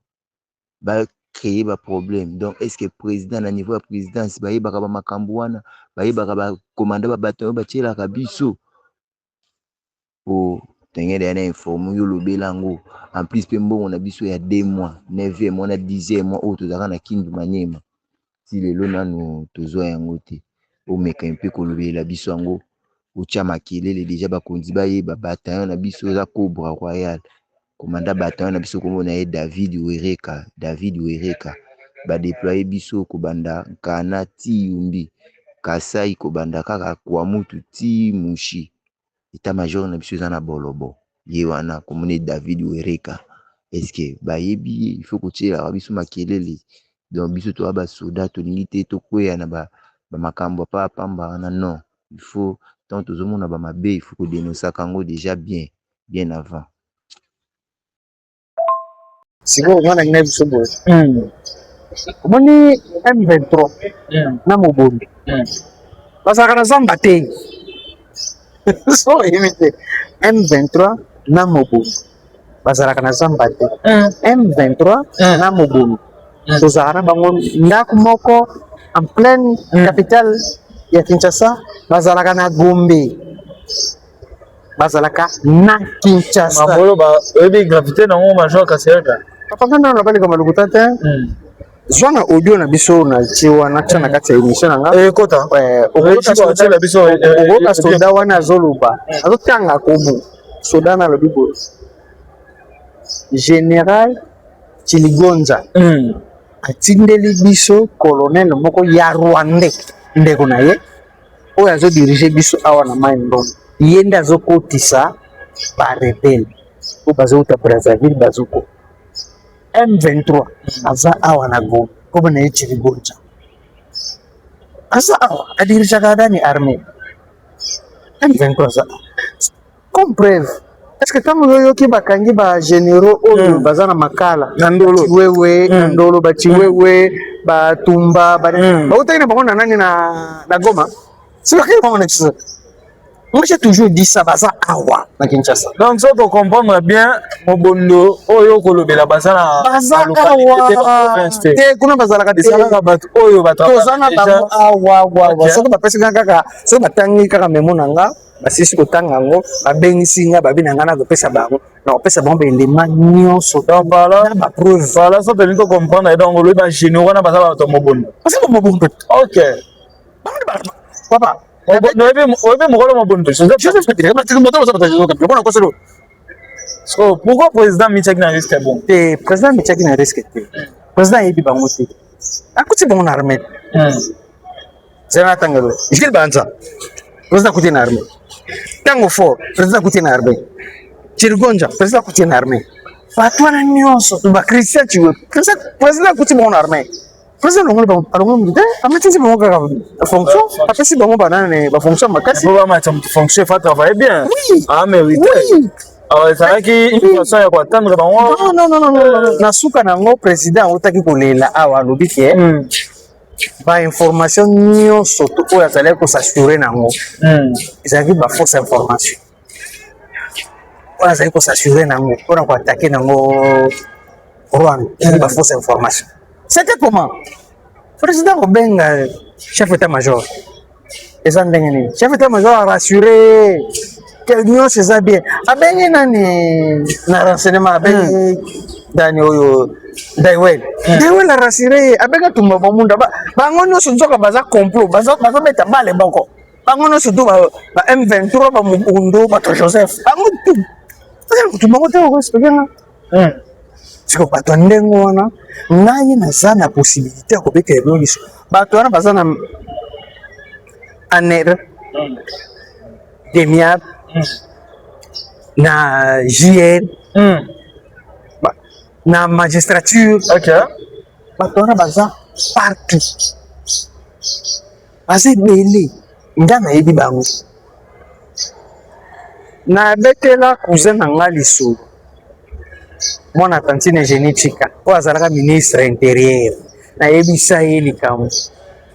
ba créer ba problème donc est-ce que président na niveau ya présidence bayebaka ba makambo wana bayebaka ba commandant ba bataillon batielaka biso po tengere yana informe yo lobelango en plus pe mbongo na biso ya 2 mois 9e mois na 10e mois oyo tozaka na Kindu Manyema ti lelo nanu tozwa yango te omeka mpe kolobela biso yango otia makelele déjà bakonzi bayeba bataillon na biso za Cobra Royal commandant bataillon na biso komona ye David Wereka ba déployer biso kobanda Kana ti Yumbi Kasai kobanda kaka kwa mutu ti Mushi état major na biso eza na Bolobo ye wana komona David Wereka est-ce que bayebi il faut kotiela biso makelele donc biso to ba soda tolingi te tokweya na ba makambo pa pamba na non il faut tant tozomona ba mabe il faut ko dénoncer kango déjà bien avant siko mwana ngine biso boye omoni M23 na Mobondo bazalaka na zamba te so imite M23 na Mobondo bazalaka na zamba te M23 na Mobondo tozalaka na bango ndako moko en pleine capitale ya Kinshasa bazalaka na Gombe bazalaka na Kinshasa mabolo ba ebi gravité na ngo major Kasereka papa na bali kama lukuta te zwana audio na biso na chiwa na tshana kati ya émission nga kota okota la biso okota soda wana zoluba azotanga kobu soda na lobibo général Chiligonza atindeli biso colonel moko ya Rwandais ndeko na ye oyo azo diriger biso awa na mai ndo yenda azokotisa ba rebelle o bazouta Brazzaville bazuko M23 aza awa na Gombe comme na Chiligonza aza awa adirija kadani armée M23 aza comme preuve est-ce que kama yoyo ki bakangi ba généraux oyo baza na makala na ndolo wewe na ndolo bachiwewe batumba ba utaina bango na nani na Goma c'est vrai qu'on est ça moi j'ai toujours dit ça baza awa na Kinshasa donc ça pour comprendre bien Mobondo oyo kolobela baza na localité province te kuna bazala ka ezalaka bato oyo bato tozana bango awa soko bapesi kaka soko batangi kaka memo nanga basisi kotanga ngo babengisi nga babi nanga na kopesa bango na kopesa bango belema nyonso donc voilà ba preuve voilà ça peut nous comprendre donc le ba généraux na baza bato Mobondo parce que Mobondo OK papa no ebe mokolo Mobondo je sais pas tu me donnes ça parce que bon encore so pourquoi président Michaki na risque bon te président Michaki na risque te président yebi bango te akuti bango na armée zena tangelo ikil banza président kuti na armée tango fort président kuti na armée Chirigonza président kuti na armée fatwana nyonso ba Christian chiwe président kuti bango na armée président ngolo ba alongo mide ametisi bango kaka fonction apesi bango banane ba fonction makasi ba ma fonction fa travailler bien oui ah mérité oui ça qui une façon ya attendre bango. Non. Nasuka nango président otaki kolela awa lobi ke. Ba information nyonso to oyo azali kosasure nango. Ezalaki ba fausse information. Oyo azali kosasure nango mpona koatake nango Rwanda. Ezalaki ba fausse information. C'était comment? Président kobenga chef d'état-major. Eza ndenge nini? Chef d'état-major a rassuré que nyonso eza bien. Abengi nani na renseignement abengi Dani oyo Daiwel. Daiwel a rassuré abenga tumba bomunda bango nyonso nzoka baza complot baza beta bale bako. Bango nyonso tu ba M23 ba Mukundo ba Joseph. Bango tu. Tumba ko te ko spegana. Siko bato ndenge wana ngai naza na possibilité ya kobeta elongiso bato wana baza na aner demiab na JN na magistrature bato wana baza partout baza ebele nga nayebi bango nabetela cousin na nga lisolo mwana tantine Génie Chika oyo azalaka ministre intérieur nayebisa ye likambo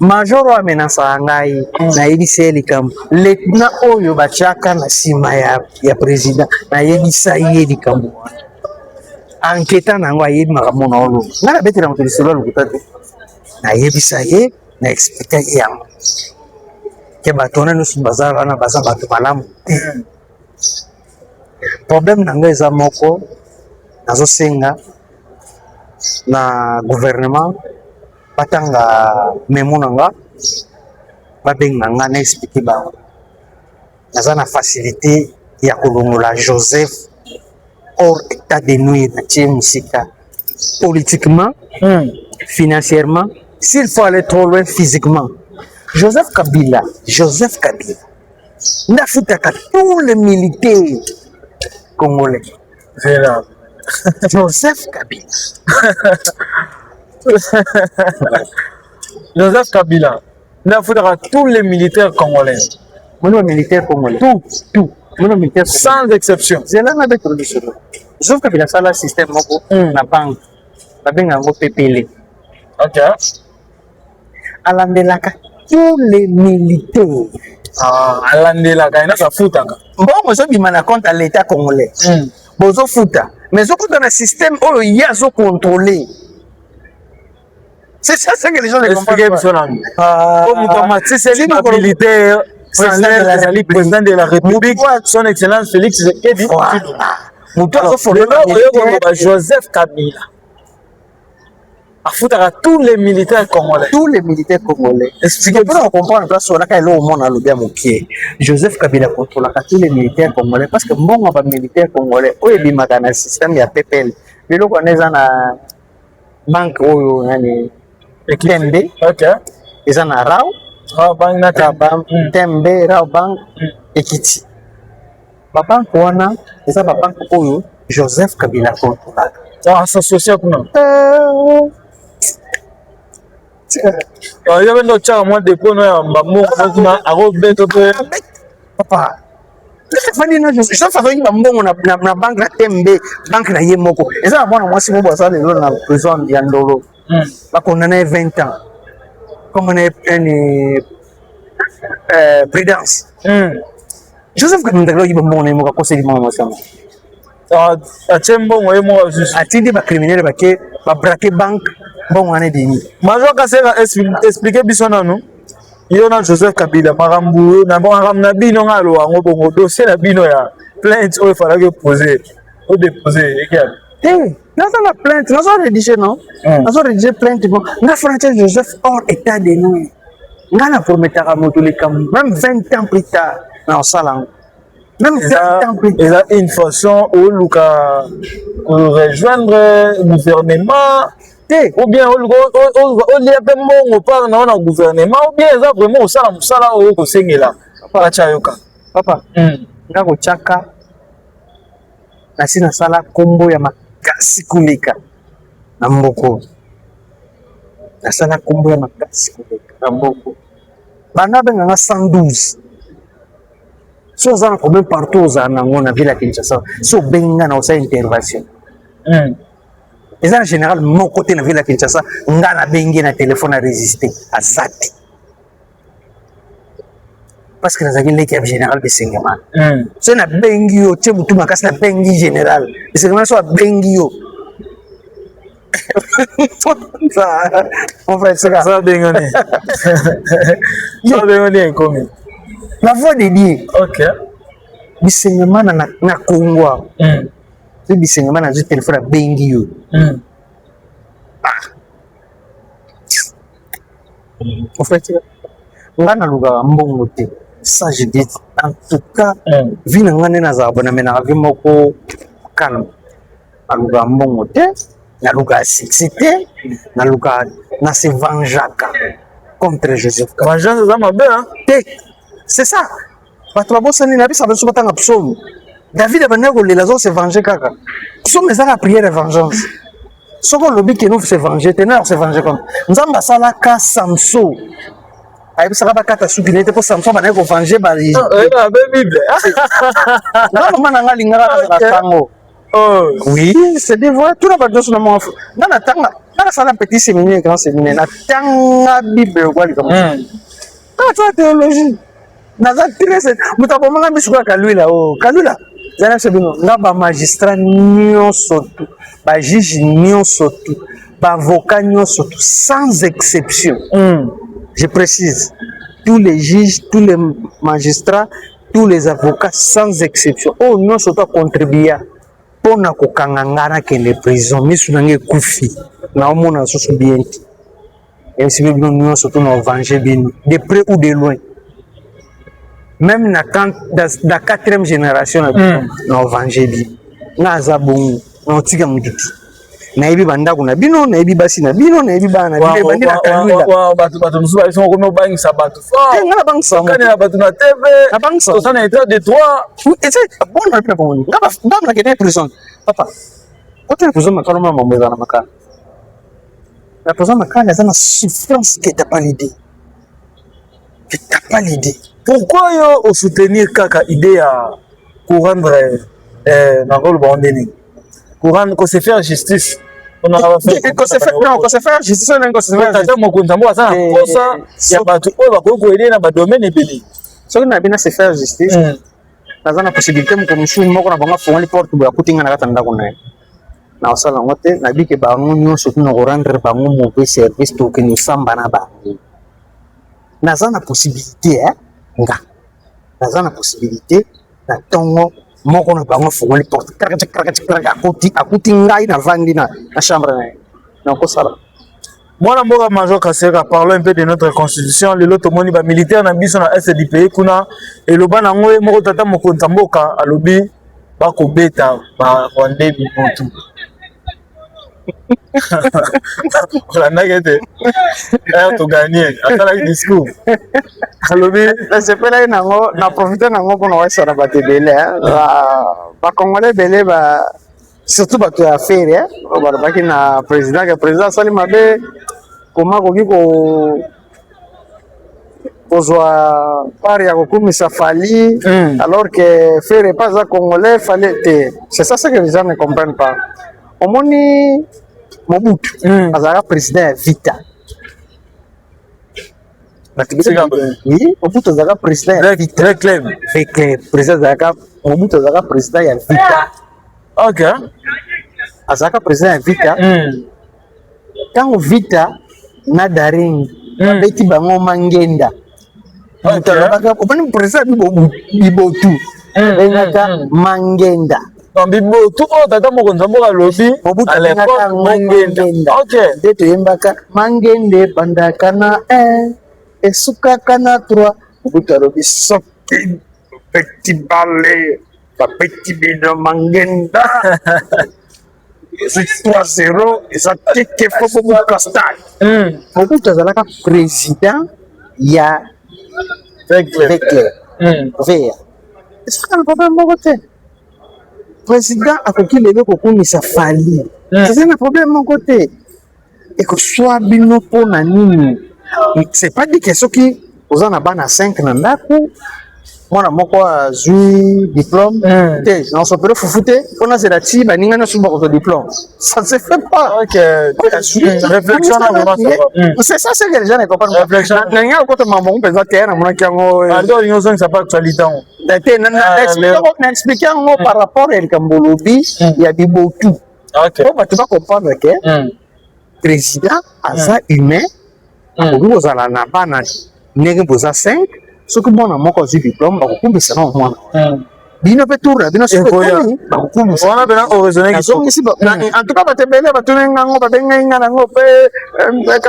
major oyo amenasaka ngai nayebisa ye likambo lieutenant oyo batiaka na nsima ya président nayebisa ye likambo anketa nango ayebi makambo na olo ngai nabetela moto lisolo ya lokuta te nayebisa ye na explika ye yango ke bato wana nyonso baza wana baza bato malamu te problème na ngai eza moko nazosenga na gouvernement batanga memo na nga babenga nga na expliquer bango naza na facilité ya kolongola Joseph hors état de nuire na tie mosika politiquement financièrement s'il faut aller trop loin physiquement Joseph Kabila ndafutaka tous les militaires congolais Joseph Kabila. Joseph Kabila. Il a foutu à tous les militaires congolais. Mon militaire congolais. Tout. Mon militaire sans exception. C'est là avec le Joseph Kabila, ça le système na banque. La banque en PPL. Ok. Alandelaka tous les militaires. Alandelaka, il a sa foutu. Bon, je dis mon compte à l'État congolais. Bozo fouta. Mais ce qu'on a un système où il y a zo contrôlé. C'est ça que les gens ne comprennent pas. C'est militaire, président de la République, son excellence Félix Tshisekedi. Joseph Kabila. À tous les militaires congolais. Tous les militaires congolais. Expliquez pour comprendre place sur laquelle on a le bien moqué. Joseph Kabila contrôle tous les militaires congolais parce que bon on va militaire congolais. Oh il y a un système il y a PPL. Mais là on est dans la banque oh yani Tembe. OK. Ils en a Rao bank na Tembe Rao bank Ekiti. Ba banque wana eza ba banque oyo Joseph Kabila contrôle. Ça s'associe comment? Il y avait notre chat, moi, des points, papa. Je fais na banque na Tembe, banque na Yemoko. Et ça, moi, si je suis dans la prison de Yandolo, on a 20 ans. Comme on est prudence. Joseph Kabila, il va me conseiller mon émotion. Atindi ba criminel ba ke ba braquer banque bon année demi major Kasera expliquer biso nanu yo na Joseph Kabila marambu na bon na bino ngalo ngo bongo dossier na bino ya plainte o fala que poser o déposer eh na la plainte na so rédiger non na so rédiger plainte bon na François Joseph hors état de nuire nga na prometaka moto le kam même 20 ans plus tard na salang. Même il a une façon où Luka rejoindre le gouvernement ou bien on y a pas mon part dans le gouvernement ou bien ça vraiment ça là au Sengela papa nga ko chaka na sina sala kombo ya makasi kulika na mboko na sala kombo ya makasi kulika na mboko bana benga 112 so oza na problème partout ozala nango na ville ya Kinshasa so obenga na osa intervention eza na général moko te na ville ya Kinshasa nga nabengi na telefone arésisté aza te parce que nazalaki leki ya général Bisengemana so nabengi yo tie butu makasi nabengi général Bisengemana so abengi yo mon frère ça bengone ça bengone comme la voix de Dieu OK Bisengemana na Congo so Bisengemana azwi telefone abengi yo en fait nga nalukaka mbongo te ça je dis en tout cas vi na nga nde nazala bona me naka vi moko calme nalukaka mbongo te nalukaka succès te nalukaka na se vengeaka contre Joseph vengeance eza mabe te c'est ça bato babosani na biso biso batanga psomo David abandaki kolela azo se venger kaka psomo ezaka prière ya vengeance soki olobi keno se venger te na se venger comme nzambe asalaka Samson ayebisaka bakata suki na ye te mpo Samson bandaki kovenger bible nga mama na nga alingaka nazala tango oui c'est des voix tuna bato nyonso na monga nga natanga nga nasala petit séminaire grand séminaire natanga bible okwa likambo natala théologie naza très moto abomanga misu kaka kalwila kalwila zana biso bino nga bamagistrat nyonso tu bajuge nyonso tu baavocat nyonso tu sans exception je précise tous les juges tous les magistrats tous les avocats sans exception oyo nyonso tu acontribuya mpona kokanga nga nakende prison misu na nga ekufi naomona lisusu bien te yebisibi bino nyonso tu na ovenge bino de près ou de loin même na 4e génération na ovenge bino nga aza bongo na otika motutu nayebi bandako na bino nayebi basi na bino nayebi bana na bino ebandi na kalwila bato mosusu bayebi soki okomi obangisa bato nga nabangisa bato na tv nabangisa oza na état de droit bona na bino bongo nga nakende prison papa otele prison makala mona mambo eza na makala la prison makala eza na souffrance que t'as pas l'idée que t'as pas l'idée pourquoi yo osoutenir kaka idée ya korendre nakoloba ondeni qu'on se faire justice on a se faire justice tata mokonzi yango aza na posa ya bato oyo bakoki koyede na badomaine ebele soki na bina se faire justice naza na possibilité moko mosusu moko na bango afongoli porte boye akutinga na kati ya ndako na ye na osala yango te nabike bango nyonso tu na korendre bango mauvais service tokende osamba na bango naza na possibilité nga naza na possibilité na ntongo moko na bango fongoli porte akuti ngai navandi na chambre na ye nakosala mwana mboka major Kaseka parlons un peu de notre constitution lelo tomoni bamilitaire na biso na est du pays kuna eloba nango ye moko tata mokonzi mboka alobi bakobeta barwandais bibutu olandaki ete toganie asalaki discours alobi nasepelaki nango na profite nango mpona waisa na bato ebele bacongolais ebele surtout bato ya affaire balobaki na président ke président asali mabe koma akoki kozwa part ya kokumisa fali alors que faire pas aza congolais fallait te c'est ça ce que les gens ne comprennent pas omoni Mobutu azalaka président ya vita oui Mobutu azalaka président ya vita très clair président azalaka Mobutu azalaka président ya vita ok azalaka président ya vita ntango vita na daring babeti bango mangenda opani président bibotu bengaka mangenda bibotu oyo tata mokonzi mboka alobi bengaka mangenda nde toyembaka mangende ebandaka na 1 esukaka na 3 Mobutu alobi soki beti bale babeti bino mangenda eza 3-0 eza teke fo bobuka stade Mobutu azalaka président ya vecler vea esaka na problème moko te président akoki lelo kokumisa fali eza na problème moko te ekoswa bino mpona nini c'est pas dit ke soki oza na bana 5 na ndako mwana moko azwi diplôme te na osopele fufu te mpona zela ti baninga nyonso bakozwa diplôme, ça ne se fait pas. Réflexion na vraiment ça va. C'est ça que les gens ne comprennent pas. Na ninga okota mambo mpenza te na monaki yango alors ils ont ça pas actualité te na expliquer yango par rapport à Kambolobi ya bibotu. OK po bato comprendre que président aza humain akoki kozala na bana ndenge boza 5 soki mwana moko azwi diplôme bakokumbisa na mwana bino mpe tour na bino soki bakokumbisa wana pena oraisonner azongisi en tout cas bato ebele batuni ngango babengai nga nango mpe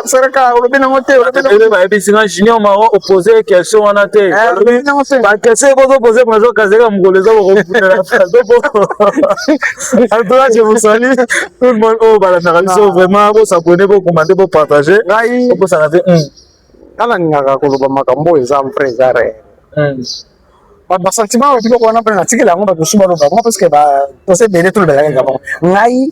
sereka olobi nango te bayebisinga junior maro opposé question wana te bakestion ekozopose majo kazeka mokolo eza kokokutela en tout cas je vous salue tout le monde oyo balandaka biso vraiment bosabone bokomande bopartage okosala te kala ningaka koloba makambo eza mpre eza re basentiment oyo biloko wana mpe natikela yango bato mosusu baloba ngo parce que tose ebele tolobelaka bango ngai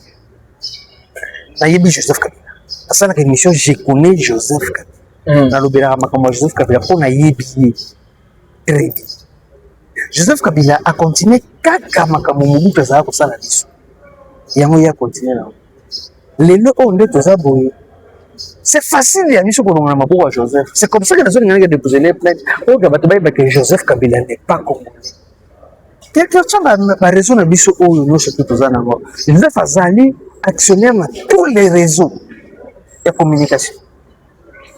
nayebi Joseph Kabila asalaka émission je connais Joseph Kabila nalobelaka makambo ya Joseph Kabila mpo nayebi ye très bien. Joseph Kabila akontinue kaka makambo mobutu azala kosala biso yango ye akontinue nango lelo oyo nde toza boye. C'est facile, il y a mis sur le Joseph. C'est comme ça que les gens ont déposé les plaintes. Oh, que Joseph Kabila n'est pas congolais. Quelqu'un a raison de dire que nous sommes tous en amour. Joseph Azali actionnaire dans tous les réseaux de communication.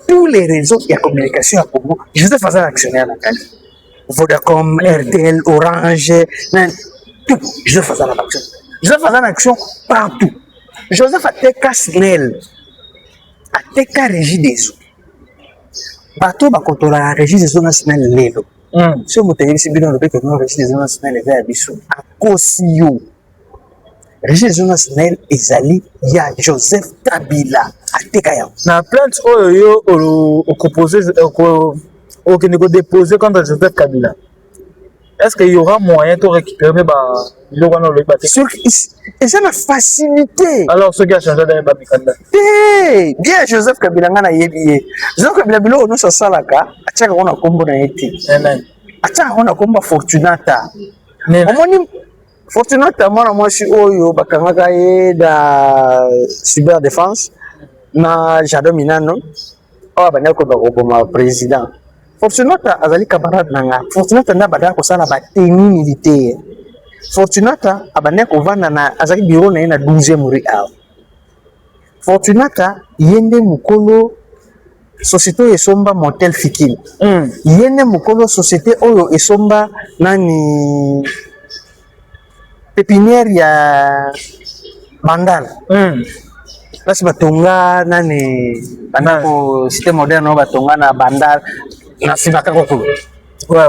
Tous les réseaux de communication à Congo. Joseph Azali actionnaire dans Vodacom, RTL, Orange, tout. Joseph Azali action. Joseph Azali action partout. Joseph a été casse-nel. Ateka régie des eaux. Bateau bakotola la régie des eaux nationales lelo. Si on m'a dit bino le que non régie des eaux nationales vers biso à Kosio. Régie des eaux nationales ezali ya Joseph Kabila ateka ya. Na plainte oyo au composé au que négo déposer contre Joseph Kabila. Est-ce qu'il y aura moyen de récupérer le bâtiment? Et ça la facilité. Alors, ce qui a changé dans les Babikanda. Bien, Joseph Kabila n'a yébié. Joseph Kabila, nous sommes salaka. Achaka, on a combo na été. Achaka, on a combo Fortunata. Fortunata, moi, je suis au Bakangaka da cyberdéfense. Na Jado Minano. Oh, Banako Bakoma président. Fortunata azali camarade nanga. Fortunata na badaka kosala ba tenue militaire. Fortunata abane kovanda na azali bureau na ye na 12e rue A. Fortunata yende mukolo société esomba motel Fikini. Yende mukolo société oyo esomba nani pépinière ya Bandal. Lasi batonga nani banako cité moderne batonga na Bandal. Na sibaka kokulu. Ouais.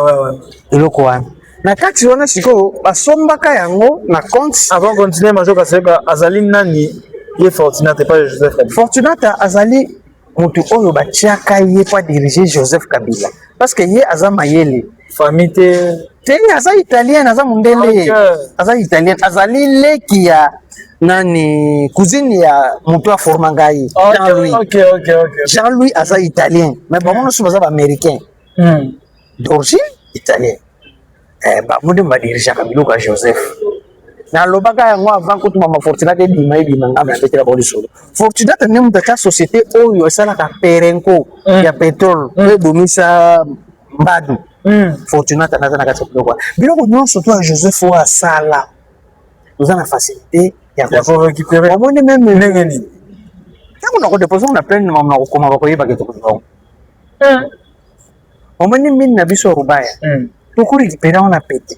Eloko wana. Na kati wana siko basombaka yango na compte avant continuer majoka seka azali nani ye Fortunata pas Joseph Kabila. Fortunata azali mutu oyo batiaka ye pa diriger Joseph Kabila parce que ye aza mayele famille te aza italien aza mundele aza italien azali leki ya nani cousine ya mutu a forma ngai Jean-Louis. Jean-Louis aza italien mais bon nous sommes américains d'origine italien bamude badirija Kabila ka Joseph na lobaka yango avant ko tuma Fortunata edima nga na betela boli solo Fortunata ne mutaka société oyo esalaka perenko ya pétrole ebomisa mbadu Fortunata naza na kati biloko nyonso to Joseph wa sala oza na facilité ya ko récupérer omone même ndenge nini tango na ko déposer na plein na ko koma ba ko yeba ke to ko omone mine na biso rubaya toko récupérer on a pété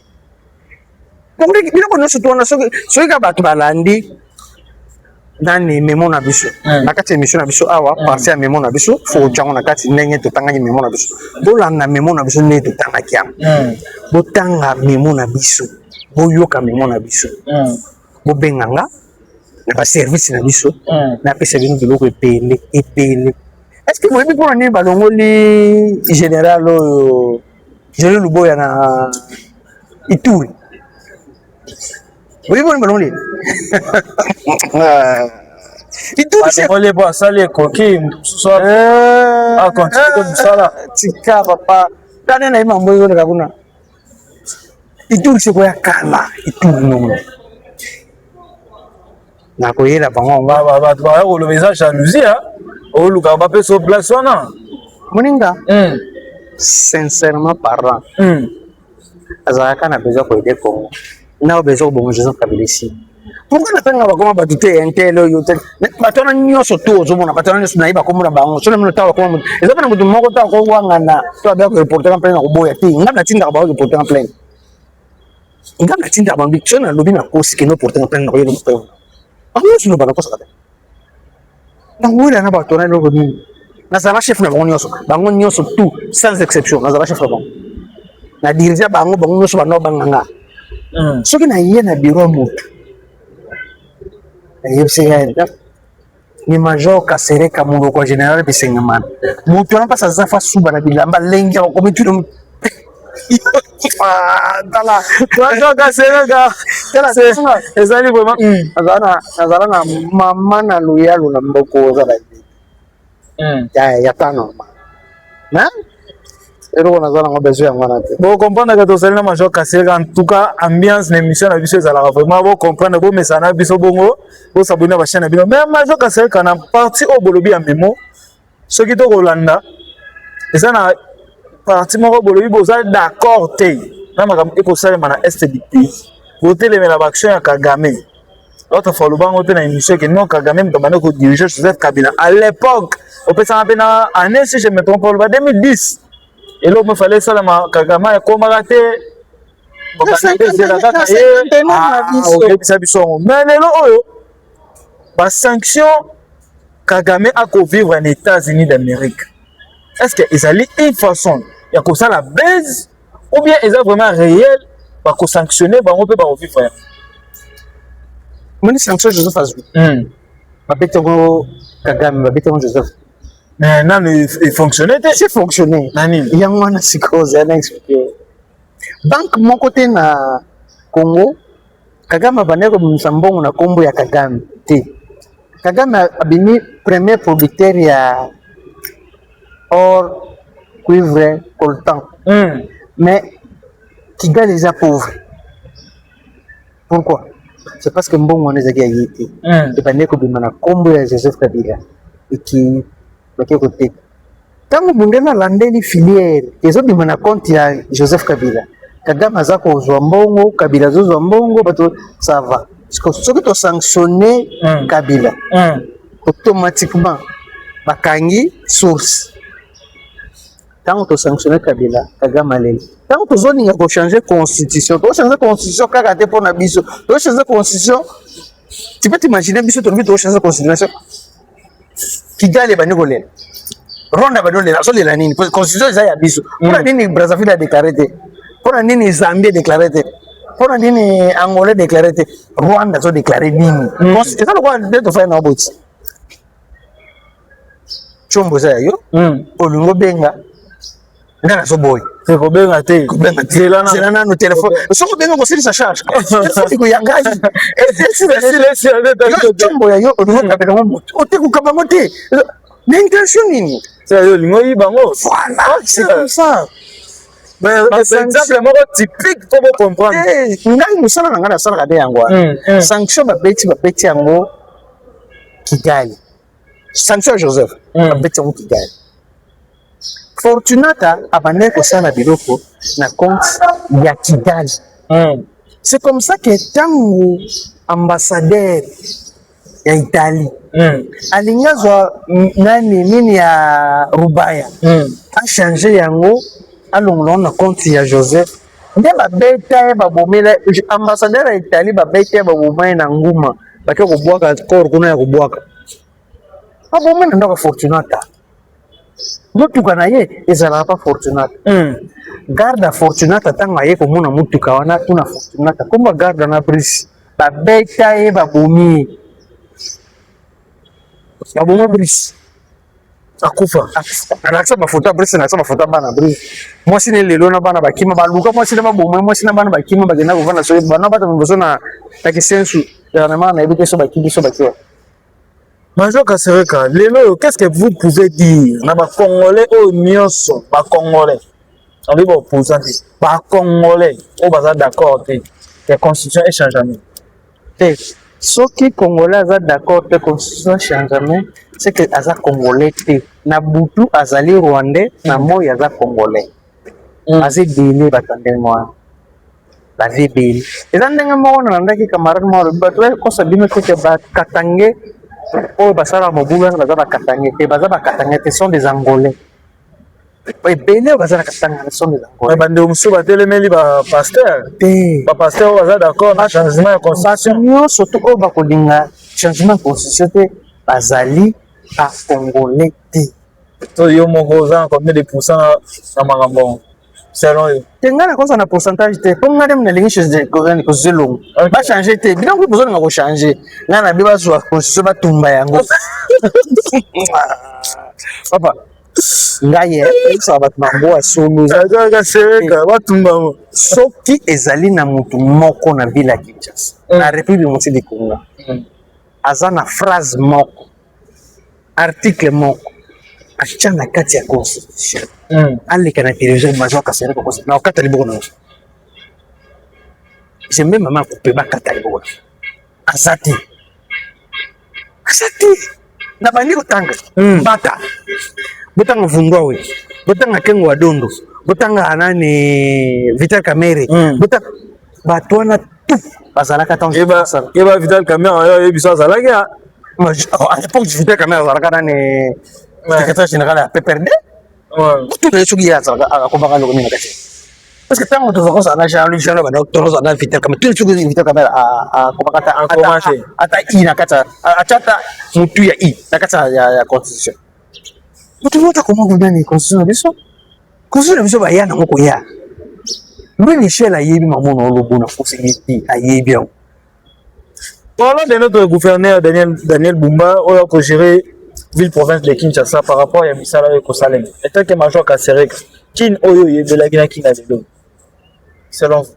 donc biloko nyonso to na soki ka bato balandi nani memo na biso na kati émission na biso awa parti ya memo na biso fo jango na kati ndenge totangaki memo na biso bolanda memo na biso ndenge totangaki yango botanga memo na biso boyoka memo na biso bobenga nga na ba service na biso na pesa bino biloko epele est-ce que moyebi mpona nini balongoli général oyo Joli Luboya na Ituri oui bon balongoli Ituri c'est on les voit ça les coquilles soit continue comme ça là tika papa kana na mambo yo na kuna Ituri c'est quoi kala ituri non na koyela bango bato baya koloba eza jalousie oluka bape so place wana moninga sincèrement parlant azalaka na besoin koyede Congo na besoin kobongo Joseph Kabila ici pourquoi napengaka bakoma bato te intel oyo te bato wana nyonso to ozomona bato wana nyonso nayiba komona bango so namino tawa bakoma moto eza mpena moto moko ta kowangana to abea koreportera plaine na koboya te ngai natindaka bao reportera plaine ngai natindaka bango so nalobi nakosi kende oportera plaine na koyela moto bango nyonso lobaka kosaka te bangoyela na bato wana eloko nini nazala chef na bango nyonso tout sans exception nazala chef na bango na dirige bango nyonso bano banganga soki naye na biro ya moto ni major Kasereka Muloko général Bisengamana moto wana mpasa aza fa suba na bilamba lengi akomi tuno tala major Kasereka ezali vraiment nazala na mama na loyalo na mboko ozala ya ta normal na eloko nazala ngo besoin yango wana te bocomprendre que tozali na major Kasereka en tout cas ambiance na émission na biso ezalaka vraiment bocomprendre bomesana biso bongo bosaboni na bachaine na bino mais major Kasereka na parti oyo bolobi ya memo soki tokolanda eza na parti moko bolobi bozali d'accord te na makambo ekosalema na este du pays botelemela baaction ya Kagame autrefois lobango mpe na émission ke non Kagame moto abandi kodirige Joseph Kabila à l'époque opesanga mpe na année si je me trompe loba 2010 eloko mo fallait salama Kagame akomaka te bakandezela ye okebisa biso mais lelo oyo basanction Kagame akovivre en États-Unis d'Amérique est-ce que ezali une façon ya kosala base ou bien eza vraiment réel bakosanctionne bango mpe bakovivre moni sanction Joseph azwi babeti yango Kagame babeti yango Joseph mais nano efonctionne te c'est fonctionné nani yango wana sikoyo yana expliqué banque moko te na Congo Kagame abandaki kobimisa mbongo na nkombo ya Kagame te Kagame abimi premier producteur ya or cuivre coltan mais Kigali eza pauvre pourquoi c'est parce que mbongo wana ezalaki ya ye te ebandaki kobima na nkombo ya Joseph Kabila eki bake koteka ntango bundele alandeli filiere ezobima na compte ya Joseph Kabila Kagame aza kozwa mbongo Kabila azozwa mbongo bato ça va soki tosanctionne Kabila automatiquement bakangi source ntango tosanctionne Kabila Kagame aleli ntango tozoninga kochange constitution kaka te mpona biso tochange constitution tu peux t'imaginer biso tolobi tochange constitution Kigali ebandi kolela Rwanda bandi kolela azolela nini constitution eza ya biso mpona nini Brazzaville adéclaré te mpona nini Zambie adéclaré te mpona nini Angola adéclaré te Rwanda azodéclaré nini eza lokola nde tofai na oboti tshombo eza ya yo olingi obenga nga nazoboya kobenga te zela nano telefone soki obenga kosilisa charge telefone koyangai tshombo ya yo olingi okabela ngo moto otekokaba ngo te na intention nini olingi oyibango voilà c'est comme ça exemple moko typique po bocomprendre ngai mosala na ngai nasalaka nde yango wana sanction babeti yango Kigali sanction ya Joseph babeti yango Kigali Fortunata abandaki kosala biloko na compte ya Kigali c'est comme ça que ntango ambassadeur ya Italie alingi azwa nini ya Rubaya achange yango alongolao na compte ya Joseph nde babeta ye babomela ambassadeur ya Italie babeta ye baboma ye na nguma bake kobwaka kor kuna ya kobwaka baboma na ndako ya Fortunata motuka na ye ezalaka pa Fortunata garde ya Fortunata ntango aye komona motuka wana tuna Fortunata komba garde na Brice babeta ye baboma Brice akufa anakisa mafoto ya Brice anakisa mafoto ya bana Brice mwasi ne lelo na bana bakima baluka mwasi na baboma mwasi na bana bakima bagenda kovanda so bana bata mboso na takisensu dernièrement na ebite so bakimi so bakiwa Major Kasereka, lelo, qu'est-ce que vous pouvez dire na ba Congolais au nyonso, ba Congolais on veut opposant par congolais on va d'accord que constitution est changement soki congolais aza d'accord te constitution changement c'est que aza congolais te na butu azali rwandais na moi aza congolais aza ebele bato ndenge wana baza ebele eza ndenge moko nalandaki camarade moko alobi bato bakosa bino teke bakatange oyo basala mobulu wana baza bakatange te baza bakatange te sont des angolais ebele oyo baza na katanga sont des angolais bandeko mosusu batelemeli bapaster te bapaster oyo baza d'accord na changement ya constitution nyonso to oyo bakolinga changement ya constitution te bazali bacongolais te to yo moko oza combien de pourcent na makambo selon yo te ngai nakosa na pourcentage te mpo ngai ndenge nalingi constitution longo bachange te bino kuyi bozolinga kochange ngai na bi bazwa constitution batumba yango papa ngai esaka bato mambo ya solo sereka batumba soki ezali na motu moko na ville ya Kinshasa na république mosi du Congo aza na phrase moko article moko atia na kati ya constitution aleka na télévision major kasereka na okata liboko na j'aime mama coupe bakata liboko aza te na bandi kotanga mbata botanga vundwa we botanga kengo wa dondo botanga nani Vital Kamerhe botanga bato wana tu bazalaka tango yeba Vital Kamerhe yo yebiso azalaki à l'époque Vital Kamerhe azalaka nani secrétaire général ya PPRD tout le soki azalaka akombaka loko nini kati parce que tango tozaka na Jean-Luc Jean bana tozaka na Vital Kamerhe tout le soki Vital Kamerhe akombaka ata i na kati achata mutu ya i na kati ya constitution mutu mota comment vous donner constitution na biso baya nango koya Louis Michel ayebi mamono lobo na possibilité ayebi yango. Parlons de notre gouverneur Daniel Bumba on a géré ville province de Kinshasa par rapport à Misala et Kosalem étant que major Kasereka kin oyo yebelaki na kina lelo selon vous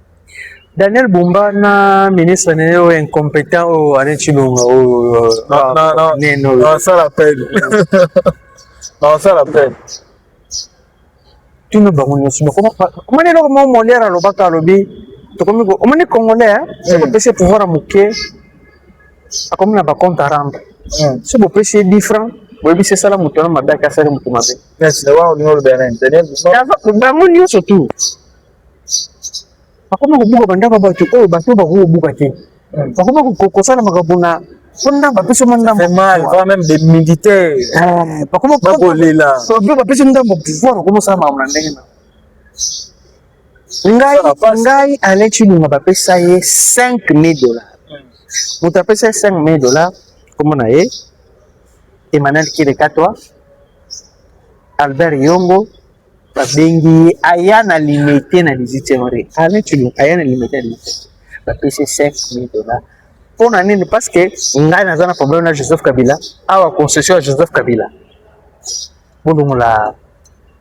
Daniel Bumba na ministre neo incompétent o anechilunga o non ça l'appelle non ça l'appelle tu me bangonyo sima comment ne lo mo molera lo baka lobi to komi ko omani congolais c'est pour pèse pouvoir à muke akomi na ba compte à rendre c'est pour pèse 10 francs bobi c'est ça la mutona mabaka sare mutumabe yes le wa on le Benin Daniel Bumba bangonyo surtout akoma kubuka bandaka bato oyo bato bakobuka te akoma kokosana makabuna funda bapeso mandambo mal va même des militaires bakoma bakolela so ba bapeso ndambo pouvoir komo sama na ndenge na ngai alechi lunga bapesa ye $5,000 mutu apesa $5,000 komo na ye Emmanuel Kirekatwa Albert Yongo babengi aya na limité na 18e rue alechi lunga aya na limité na 18e bapesa $5,000 pour nani parce que ngai naza na problème na Joseph Kabila awa concession ya Joseph Kabila bongo la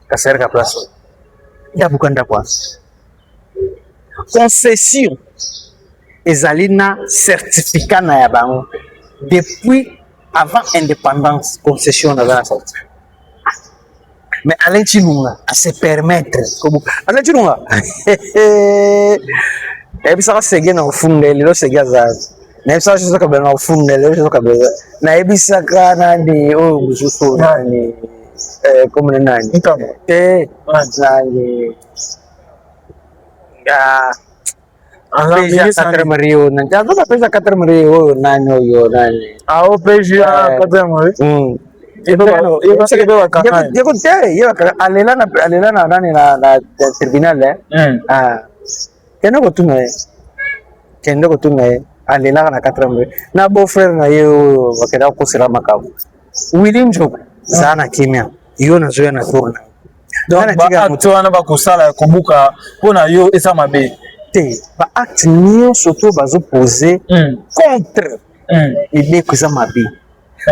Kasereka place ya bukanda kwa concession ezali na certificat na ya bango depuis avant indépendance concession na la sortie mais Alain Chilunga à se permettre comme Alain Chilunga ebisaka sege na ufunga lelo sege azazi na ebisaka Joseph Kabila na ufunga lelo Joseph Kabila na ebisaka nani oyo mususu nani comme nani nani ya Peja 4 Mario nani jaza Peja 4 Mario nani oyo nani ao Peja 4 Mario alela na nani na tribunal kende kotuna ye alelaka na 4 Mario na beau frère na ye oyo bakenda kokosela makambo Willy Njoku za na kimia yo nazoya na tourna donc baacte wana bakosala kobuka mpona yo eza mabe te baacte nyonso to bazopose contre eleko eza mabe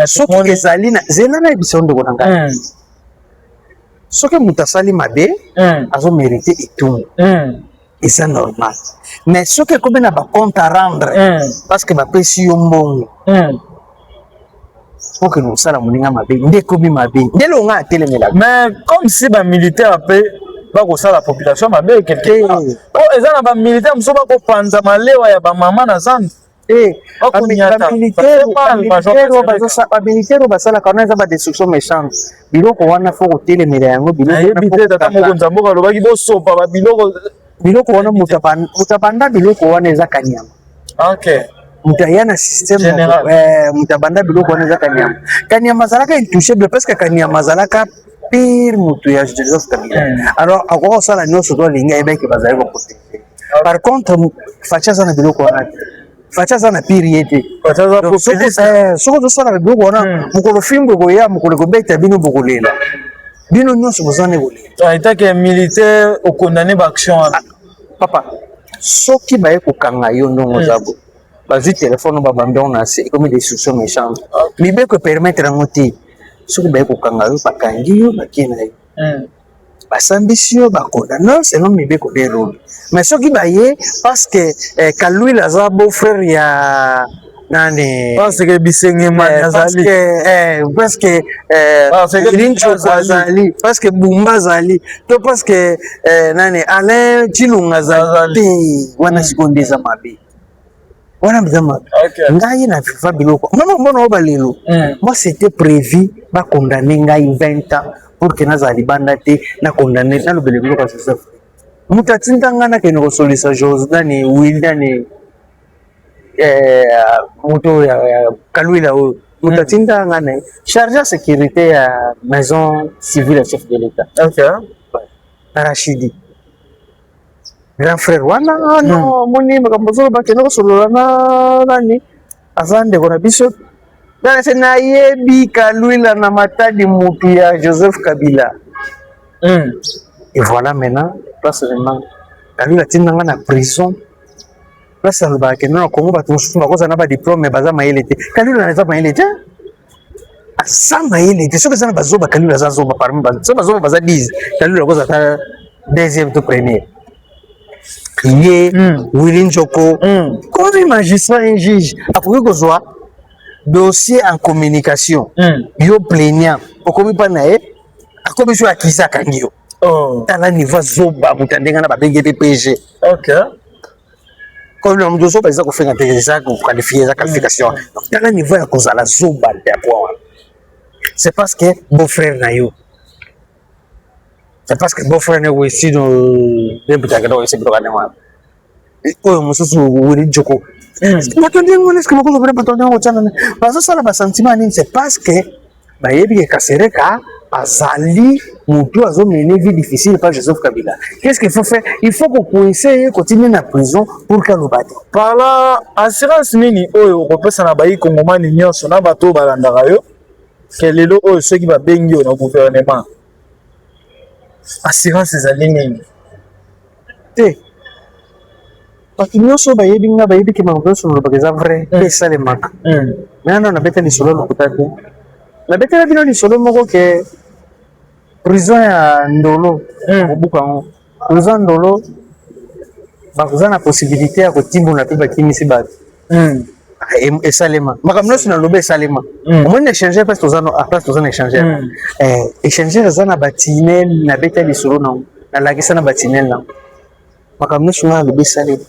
soki ezali na zela na yebisa ndeko na ngai soki moto asali mabe azomérite etumbu eza normal mais soki ekomi na bacompte à rendre parce que bapesi yo mbongo okende kosala moninga mabe nde ekomi mabe nde longa atelemelaka mais comme si bamilitaire mpe bakosala population mabe quelque part oh eza na bamilitaire mosusu bakopanza malewa ya bamama na zando bamilitaire basalaka wana eza badestruction méchante biloko wana fo kotelemela yango nayebi te tata mokonzi ya mboka alobaki bosopa biloko wana moto abanda biloko wana eza kanyama moto aya na systeme moto abanda biloko wana eza kanyama azalaka intouchable parce que kanyama azalaka pire moto ya Joseph Kabila alors akoka kosala nyonso to alingi ayebaki bazali koprotege par contre faci aza na biloko wana te faci aza na pire ye te soki ozosala biloko wana mokolo fimbo ekoya mokolo ekobeta bino bokolela bino nyonso bozana ekolela etake militaire okondane baaction wana papa soki baye kokanga yo ndongo zabo bazwi telefone babambi yango na se ekomi destruction méchante mibeko epermettre yango te soki baye kokanga yo bakangi yo bakie na yo basambisi yo bakondana selon mibeko de role mais soki baye parce que Kalwila aza beau frère ya nani parce que Bisengema azali parce que Lincho azali parce que Bumba azali to parce que nani Alain Chilunga azali wana sikondeza mabe wana mzama ngai na viva biloko mbona obalelo moi c'était prévu ba condamner ngai 20 ans pour que nazali banda te na condamner na lobele biloko ça mutatinda ngana ke no solisa Josdani Wildani moto ya Kalwila o mutatinda ngana chargé de sécurité ya maison civile ya chef de l'état Rachidi grand frère wana no moni makambozo ba keno solola na nani azande kona biso dana sena yebi Kalwila na matadi mutu ya Joseph Kabila et voilà maintenant place vraiment Kalwila tinanga na prison place ba keno na Congo batu mususu bakoza na ba diplôme baza mayele te Kalwila na za mayele te asa mayele te soki sana bazoba Kalwila za zoba parmi bazoba baza 10 Kalwila koza ta deuxième to premier Yé, Willy Njoko, comme un magistrat, un juge, après que soit dossier en communication, yo plaignant, pourquoi pas naé, à quoi je suis acquis à Kangio. Dans la niveau zoba, vous t'entendez na babé PG. Comme le monde zoba, ils ont fait un télésa pour qualifier la qualification. Dans la niveau à cause de la zoba de point. C'est parce que beau frère nayo. C'est parce que beau frère nayo ici dans les bouteilles dans ces programmes. Oh mususu Willy Njoko. Matondé ngone est-ce que moko zobere matondé ngo tshana. Bazo sala ba sentiment nini c'est parce que ba yebi ke Kasereka azali mutu azo mener vie difficile par Joseph Kabila. Qu'est-ce qu'il faut faire? Il faut qu'on essaye continuer na prison pour que nous batte. Par là assurance nini oyo okopesa na bayi kongomani nyonso na bato balandaka yo. Kelelo oyo ceux qui va bengi na gouvernement. Assurance ezali nini? Te parce nyonso bayebi nga bayebi ke mangoso no bageza vrai pesa le maka nana na beta lisolo lokuta te na beta la bino lisolo moko ke prison ya Ndolo obuka ngo prison Ndolo bakuza na possibilité ya kotimbo na pe bakimisi bato esalema makamno na lobe esalema omoni échanger parce tozano place tozana échanger échanger zana batinel na beta lisolo na lakisa na batinel na makamno na lobe esalema.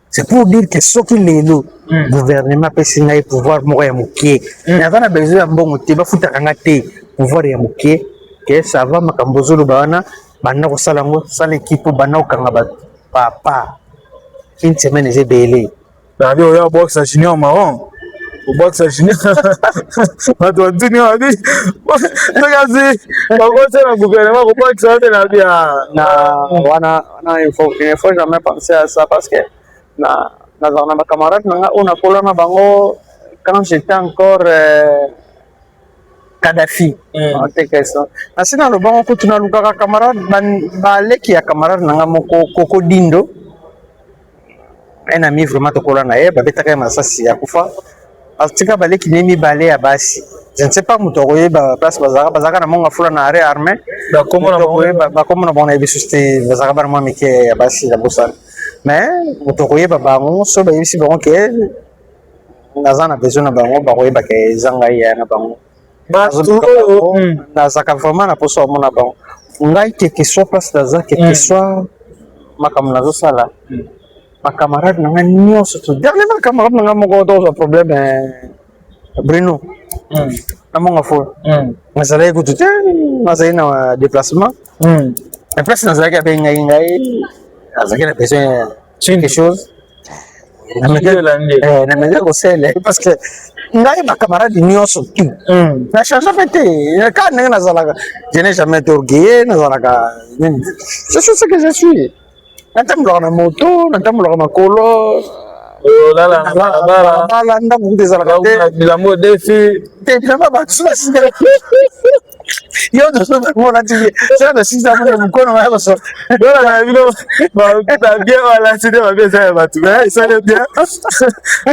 C'est pour dire que ce qui est le gouvernement peut signer pouvoir mourir mouké. Il y a un besoin de bon motif, il faut que pouvoir y mouké. Que ça va, ma cambozo le bana, bana ko salango, sal équipe bana ko kanga papa. Une semaine j'ai belé. David oya box junior marron. Au box junior. Pas toi junior dit. Regarde, par contre c'est le gouvernement ko box ça na bien. Na il faut jamais penser à ça parce que na ma camarade nanga on a collé na bango quand j'étais encore Kadhafi en te question na sina lo bango kutuna lukaka camarade ba leki ya camarade nanga moko Koko Dindo un ami vraiment to collé na ye ba betaka masasi ya kufa atika ba leki nemi bale ya basi je ne sais pas muto koyeba place bazaka na monga fula na arrêt armé ba komo na bona ebisusté bazaka ba mwa mike ya basi ya bosana. Mais muto koyeba bango so ba yebisi bango ke nazana besoin na bango ba koyeba ke zanga ya na bango nazaka vraiment na poso mona bango ngai quel que soit place daza quel que soit makambo nazosala ma camarade nanga nyonso to dernièrement camarade nanga moko to problème Bruno namonga fo nazalaki kutu te nazali na déplacement mais place nazalaki abe ngai nazalaki na besoin quelque chose nameka kosele parce que ngai bacamarade nyonso tu na change fait te ka ndenge nazalaka je n'ai jamais été orgueilleux nazalaka je suis ce que je suis natambolaka na moto natambolaka makolo bala ndako kutu ezalaka te bilambo defi te bilamba bato yo toso mona tiki ça na sisa mona mkono wa koso dola na bino ba bien wala c'est ba bien ça ba tu ça le bien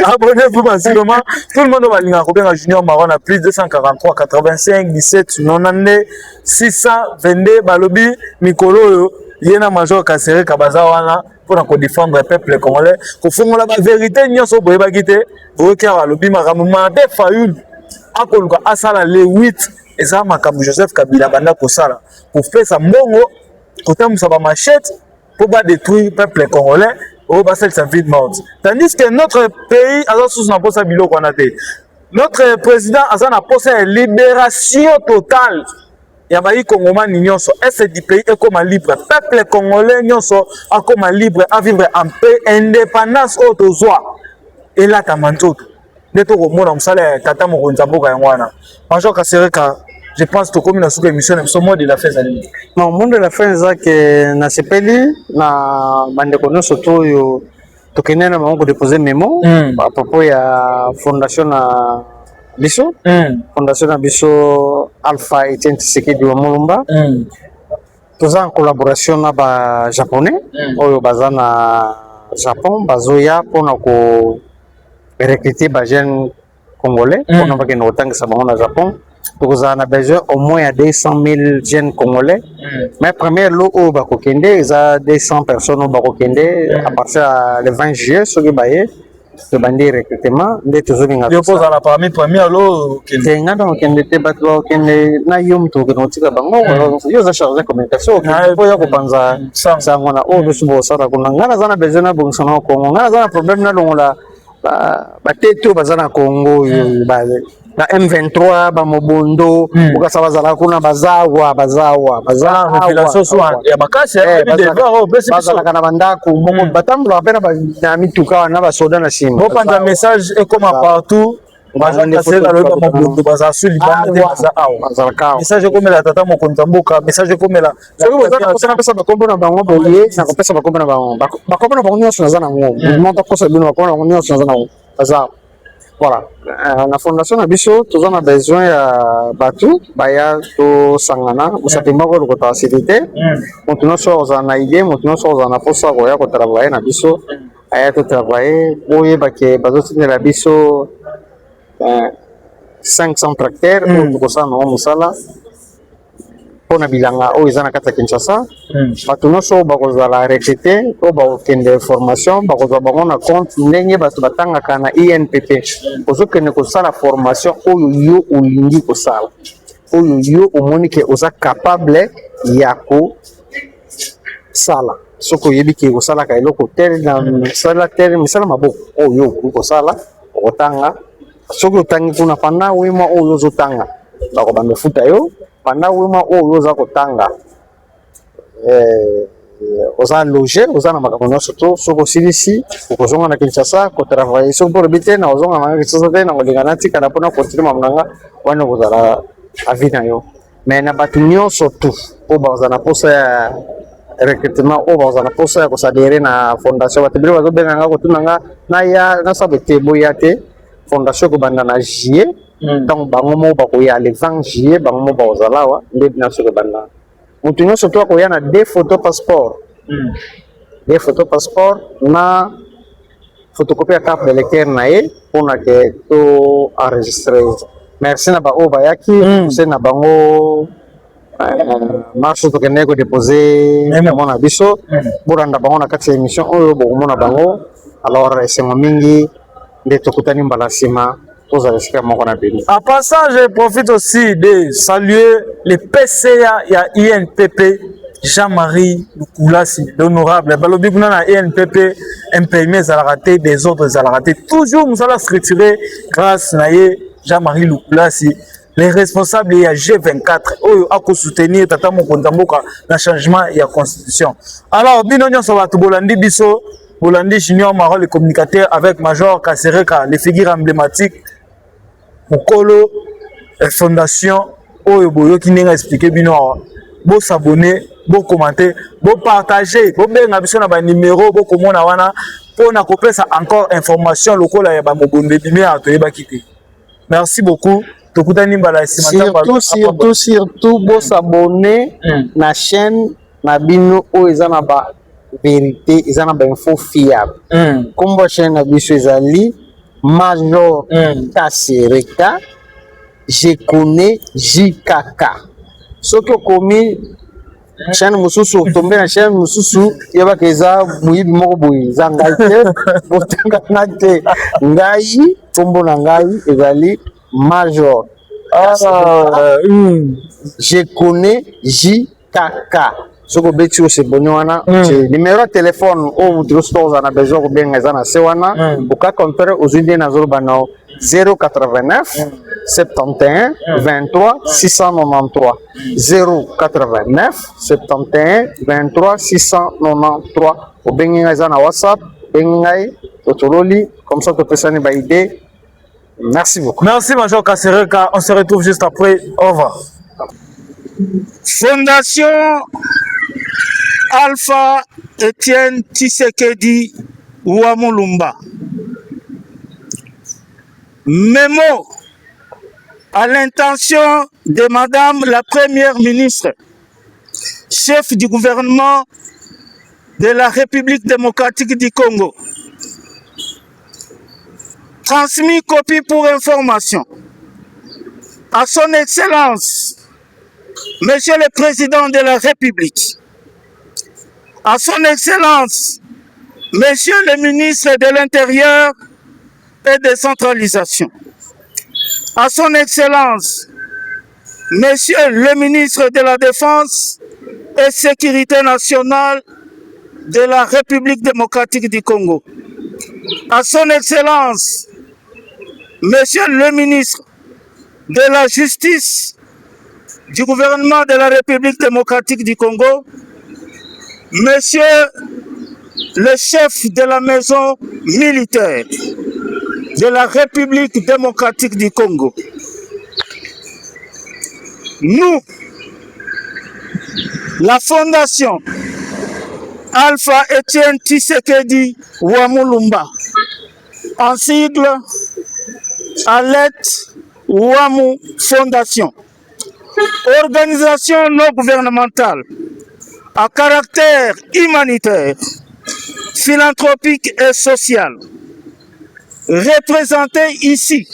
abonnez-vous massivement tout le monde va linga ko bien junior marron à plus 243 85 17 90 622 balobi mikolo yena major Kasere Kabaza wana pour na ko défendre le peuple congolais ko fongola ba vérité nyonso boye ba kité boke balobi makambo mande fayul akoluka asala le 8 eza makambo Joseph Kabila banda kosala pour faire sa mbongo kotambusa ba machette pour ba détruire peuple congolais au basel sa vie de mort tandis que notre pays a sous na posa biloko na te notre président a na posa libération totale ya bayi congomani nyonso est du pays est comme libre peuple congolais nyonso a comme libre à vivre en paix indépendance autozoa et là tamantoto neto ko mona musala tata mo konza boka yango wana Major Kasere Ka je pense que comme na sous émission na mot de la fin zali non monde de la fin za que na sepeli na bande kono soto yo tokene na bango déposer memo à propos ya fondation na biso fondation na biso Alpha Etienne Tshisekedi wa Mulumba toza en collaboration na ba japonais oyo baza na Japon bazoya pona ko recruter ba jeunes congolais pona ba kena otangisa bango na Japon toza na besoin au moins ya 200 000 jeunes congolais mais premier lot o ba ko kende eza 200 personnes ba ko kende à partir le 20 juillet soki baye to bandi recrutement nde tozolinga yo poza la parmi premier lot kende nga donc kende te bato kende na yom to kende tika bango yo za charger communication po ya ko panza sango na o biso bo sara kuna ngana zana besoin na bongisa na Congo ngana zana problème na longola ba teto bazana Congo yo ba na M23 ba mobondo ukasa bazala kuna bazawa population soit ya bakasi bazala kana bandako bongo batambula pena na mituka na ba soda na simba bo panda message et comme partout bazakasela loba mobondo bazasuli bande bazaka message comme la tata mokonza mboka message comme la soki bazana kosana pesa bakombo na bango boye na kopesa bakombo na bango bakombo na bango nyonso nazana ngo monta kosa bino bakombo na bango nyonso nazana ngo baza voilà na fondation na biso toza na besoin ya batu baya to sangana musatimba ko ko facilité moto no so za na idée moto no so za na posa ko ya ko travailler na biso aya to travailler boye bake bazotinela la biso 500 tracteurs ko sa no musala pona bilanga o izana kata Kinshasa batu no so bakozala recruter o bakende formation bakozwa bango na compte ndenge bato batanga kana INPP ozokende kosala formation oyo yo olingi kosala oyo yo omoni ke oza capable ya ko sala soko yebi ke kosala ka eloko tel na sala tel misala maboko oyo kosala otanga soko otangi kuna pana wima oyo ozotanga bakobanda futa yo pendant wima oyo oza kotanga oza loger oza na makambo nyonso to soki osilisi okozonga na Kinshasa kotravaille soki mpo lobi te na ozonga nanga Kinshasa te na kolinga natikana mpona continue mamu nanga wana okozala avi na yo mais na bato nyonso tu oyo bakozala na posa ya recrutement oyo bakozala na posa ya kosadere na fondation bato bile bazobenganga kotunanga naya nasaba ete boya te fondation ekobanda na juillet donc bango mo bakoya le 20 juillet bango mo bakozala awa nde bina soki ebanda motu nyonso to akoya na 2 photo passeport 2 photo passeport na photocopie ya carte d'électeur na ye mpona ke to enregistre merci na baoyo bayaki se na bango marche tokendeki kodepose memo na biso bolanda bango na kati ya émission oyo bokomona bango alors esengo mingi nde tokutani mbala nsima tozala esika moko na bino. En passant, je profite aussi de saluer les PCA et à INPP, Jean-Marie Lukulasi, l'honorable. Balobi kuna na INPP, imprimé Zalarate, des autres Zalarate. Toujours, nous allons structurer grâce à Jean-Marie Lukulasi. Les responsables, il y a G24, eux, à soutenir Tata Mokontamboka dans le changement de la constitution. Alors, Binonyon Sabatou Bolandi Bisso, Bolandi Junior Maro, le communicateur avec Major Kasereka, les figures emblématiques, Mokolo, Fondation, Oyo Boyo qui n'a expliqué Bino, bon s'abonner, bon commenter, bon partager, bon bien ambition à numéro, bon comment on a pour na copier ça encore information locale à Yabamobonde, bimé à Toyeba Kité. Merci beaucoup. Surtout bo s'abonner na chaîne na bino o ezana ba vérité ezana ba info fiable kombo chaîne na biso ezali Major Kasereka je connais JKK soki okomi chaîne mususu otombe na chaîne mususu yebaka eza muyibi moko boye eza ngai te botanga te ngai kombo na ngai ezali Major. Je connais JKK. Ce que vous avez c'est bon. Numéro de téléphone, ou vous avez besoin de bien les années. Vous pouvez comparer aux unités nationales 089 71 23 693 089 71 23 693. Vous pouvez les années WhatsApp, comme ça vous pouvez une idée. Merci beaucoup. Merci Major Kasereka. On se retrouve juste après. Au revoir. Fondation Alpha Etienne Tshisekedi Ouamulumba. Mémo à l'intention de Madame la Première ministre, chef du gouvernement de la République démocratique du Congo. Transmis copie pour information à son Excellence, Monsieur le Président de la République, à son Excellence, Monsieur le Ministre de l'Intérieur et décentralisation, à son Excellence, Monsieur le Ministre de la Défense et Sécurité nationale de la République démocratique du Congo, à son Excellence, Monsieur le ministre de la Justice du gouvernement de la République démocratique du Congo, Monsieur le chef de la maison militaire de la République démocratique du Congo, nous, la Fondation Alpha Etienne Tshisekedi Ouamulumba, en sigle Alet Ouamou Fondation, organisation non gouvernementale à caractère humanitaire, philanthropique et social, représentée ici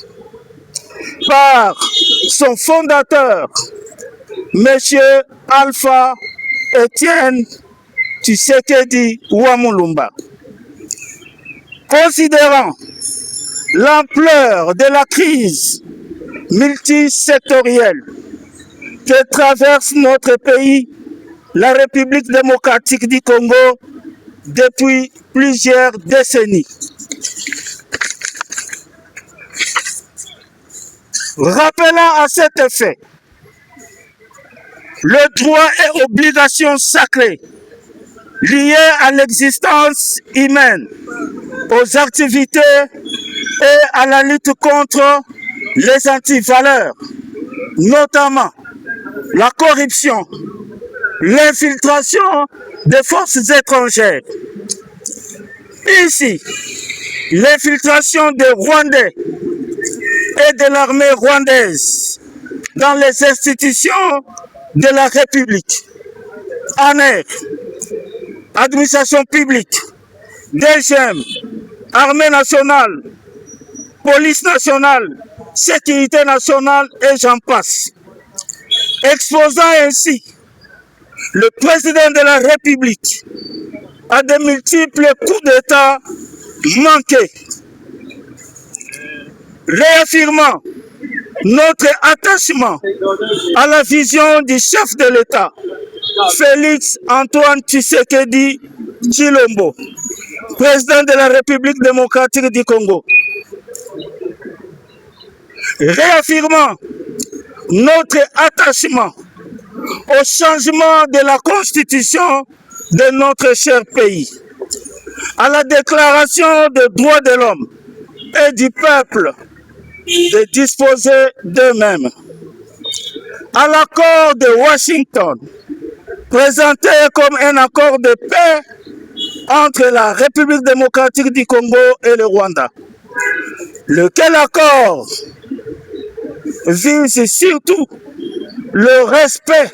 par son fondateur, Monsieur Alpha Etienne Tshisekedi Ouamulumba. Considérant l'ampleur de la crise multisectorielle que traverse notre pays, la République démocratique du Congo, depuis plusieurs décennies. Rappelant à cet effet le droit et obligations sacrées liées à l'existence humaine, aux activités et à la lutte contre les antivaleurs, notamment la corruption, l'infiltration des forces étrangères. Ici, l'infiltration des Rwandais et de l'armée rwandaise dans les institutions de la République, ANER, administration publique, DGM, armée nationale, police nationale, sécurité nationale et j'en passe. Exposant ainsi le président de la République à de multiples coups d'État manqués. réaffirmant notre attachement à la vision du chef de l'État, Félix Antoine Tshisekedi Tshilombo, président de la République démocratique du Congo. Réaffirmant notre attachement au changement de la constitution de notre cher pays, à la déclaration des droits de l'homme et du peuple de disposer d'eux-mêmes, à l'accord de Washington, présenté comme un accord de paix entre la République démocratique du Congo et le Rwanda, lequel accord vise surtout le respect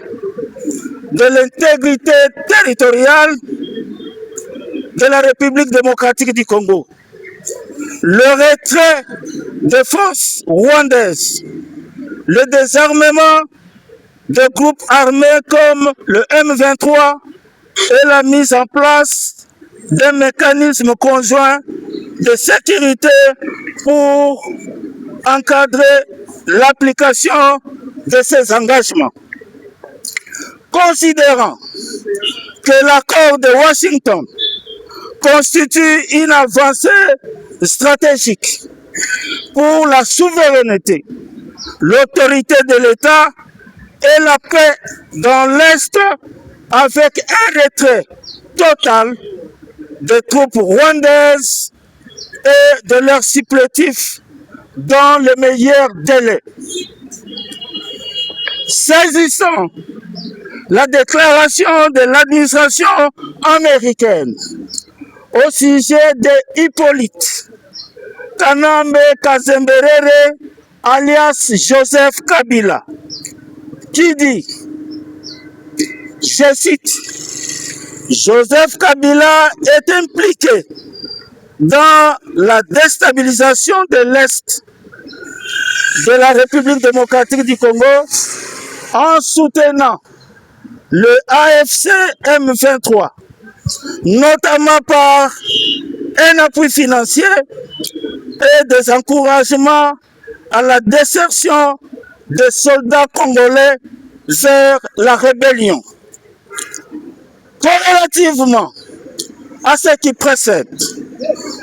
de l'intégrité territoriale de la République démocratique du Congo, le retrait des forces rwandaises, le désarmement de groupes armés comme le M23 et la mise en place d'un mécanisme conjoint de sécurité pour encadrer l'application de ces engagements. Considérant que l'accord de Washington constitue une avancée stratégique pour la souveraineté, l'autorité de l'État et la paix dans l'Est avec un retrait total des troupes rwandaises et de leurs supplétifs dans les meilleurs délais. Saisissant la déclaration de l'administration américaine au sujet de Hippolyte Kanambe Kazemberere alias Joseph Kabila, qui dit, je cite, Joseph Kabila est impliqué dans la déstabilisation de l'Est de la République démocratique du Congo en soutenant le AFC M23, notamment par un appui financier et des encouragements à la désertion des soldats congolais vers la rébellion. Corrélativement à ce qui précède,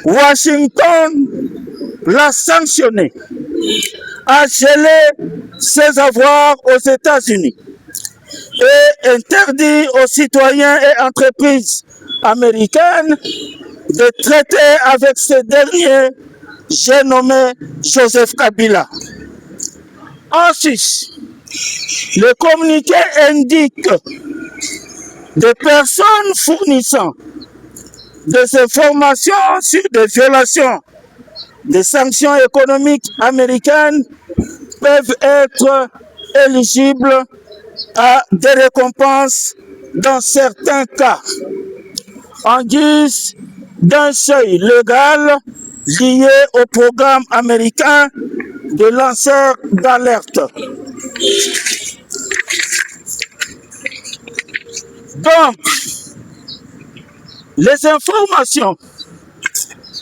Washington l'a sanctionné, a gelé ses avoirs aux États-Unis et interdit aux citoyens et entreprises américaines de traiter avec ces derniers, j'ai nommé Joseph Kabila. Ensuite, le communiqué indique des personnes fournissant des informations sur des violations des sanctions économiques américaines peuvent être éligibles à des récompenses dans certains cas, en guise d'un seuil légal lié au programme américain de lanceurs d'alerte. Donc, les informations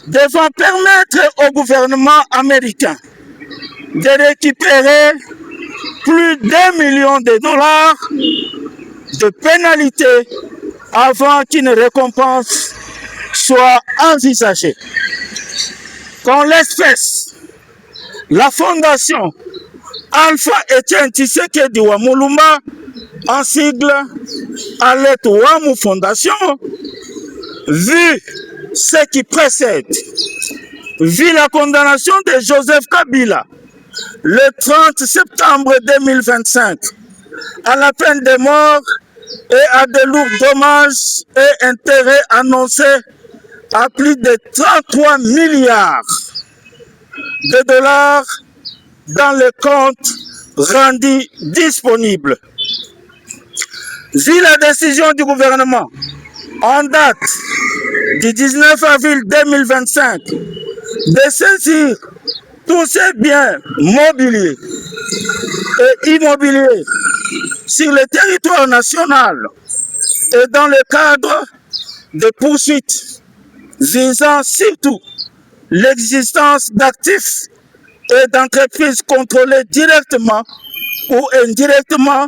devant permettre au gouvernement américain de récupérer plus d'1 million de dollars de pénalités avant qu'une récompense soit envisagée. Qu'en l'espèce, la fondation Alpha Etienne Tshisekedi Wamuluma, en sigle Alet Wamu Fondation, vu ce qui précède, vu la condamnation de Joseph Kabila le 30 septembre 2025 à la peine de mort et à de lourds dommages et intérêts annoncés à plus de 33 milliards de dollars dans les comptes rendus disponibles. Vu la décision du gouvernement en date du 19 avril 2025 de saisir tous ces biens mobiliers et immobiliers sur le territoire national et dans le cadre de poursuites visant surtout l'existence d'actifs et d'entreprises contrôlées directement ou indirectement